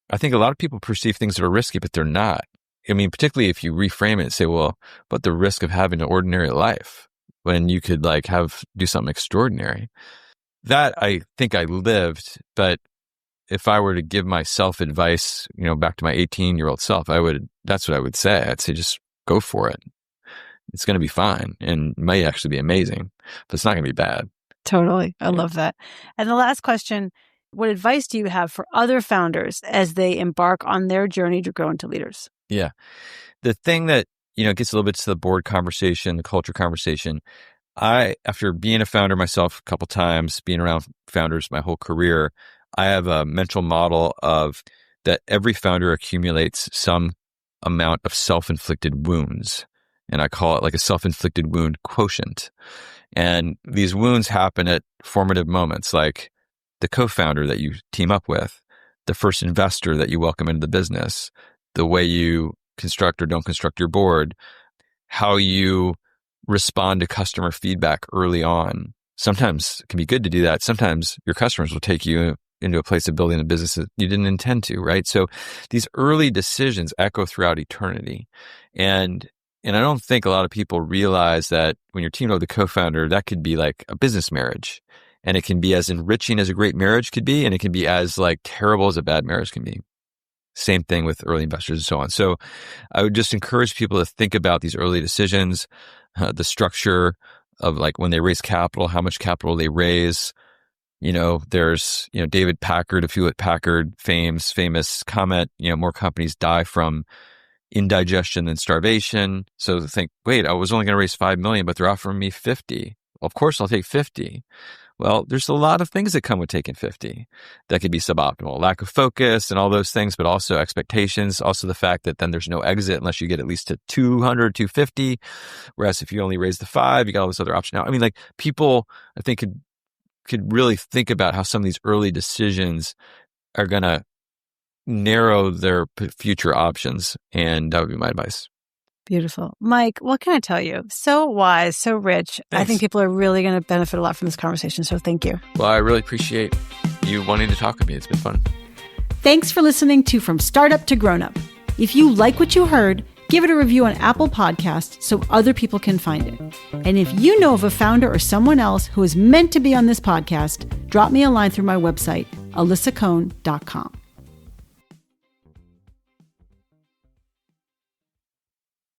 I think a lot of people perceive things that are risky, but they're not. I mean, particularly if you reframe it and say, well, but the risk of having an ordinary life when you could like do something extraordinary. That I think I lived, but if I were to give myself advice, back to my 18-year-old self, that's what I would say. I'd say, just go for it. It's going to be fine and may actually be amazing, but it's not going to be bad. Totally. I love that. And the last question, what advice do you have for other founders as they embark on their journey to grow into leaders? Yeah. The thing that, gets a little bit to the board conversation, the culture conversation, after being a founder myself a couple times, being around founders my whole career, I have a mental model of that every founder accumulates some amount of self-inflicted wounds. And I call it like a self-inflicted wound quotient. And these wounds happen at formative moments, like the co-founder that you team up with, the first investor that you welcome into the business, the way you construct or don't construct your board, how you respond to customer feedback early on. Sometimes it can be good to do that. Sometimes your customers will take you into a place of building a business that you didn't intend to, right? So these early decisions echo throughout eternity. And I don't think a lot of people realize that when you're teamed up with a co-founder, that could be like a business marriage. And it can be as enriching as a great marriage could be, and it can be as like terrible as a bad marriage can be. Same thing with early investors and so on. So I would just encourage people to think about these early decisions, the structure of like when they raise capital, how much capital they raise. There's, David Packard of Hewlett Packard famous comment, more companies die from indigestion than starvation. So to think, wait, I was only going to raise 5 million, but they're offering me 50. Well, of course I'll take 50. Well, there's a lot of things that come with taking 50 that could be suboptimal, lack of focus and all those things, but also expectations. Also the fact that then there's no exit unless you get at least to 200, 250. Whereas if you only raise the 5, you got all this other option now. I mean, like people, I think could really think about how some of these early decisions are going to narrow their future options. And that would be my advice. Beautiful. Mike, what can I tell you? So wise, so rich. Thanks. I think people are really going to benefit a lot from this conversation. So thank you. Well, I really appreciate you wanting to talk with me. It's been fun. Thanks for listening to From Startup to Grown Up. If you like what you heard, give it a review on Apple Podcasts so other people can find it. And if you know of a founder or someone else who is meant to be on this podcast, drop me a line through my website, alyssacohn.com.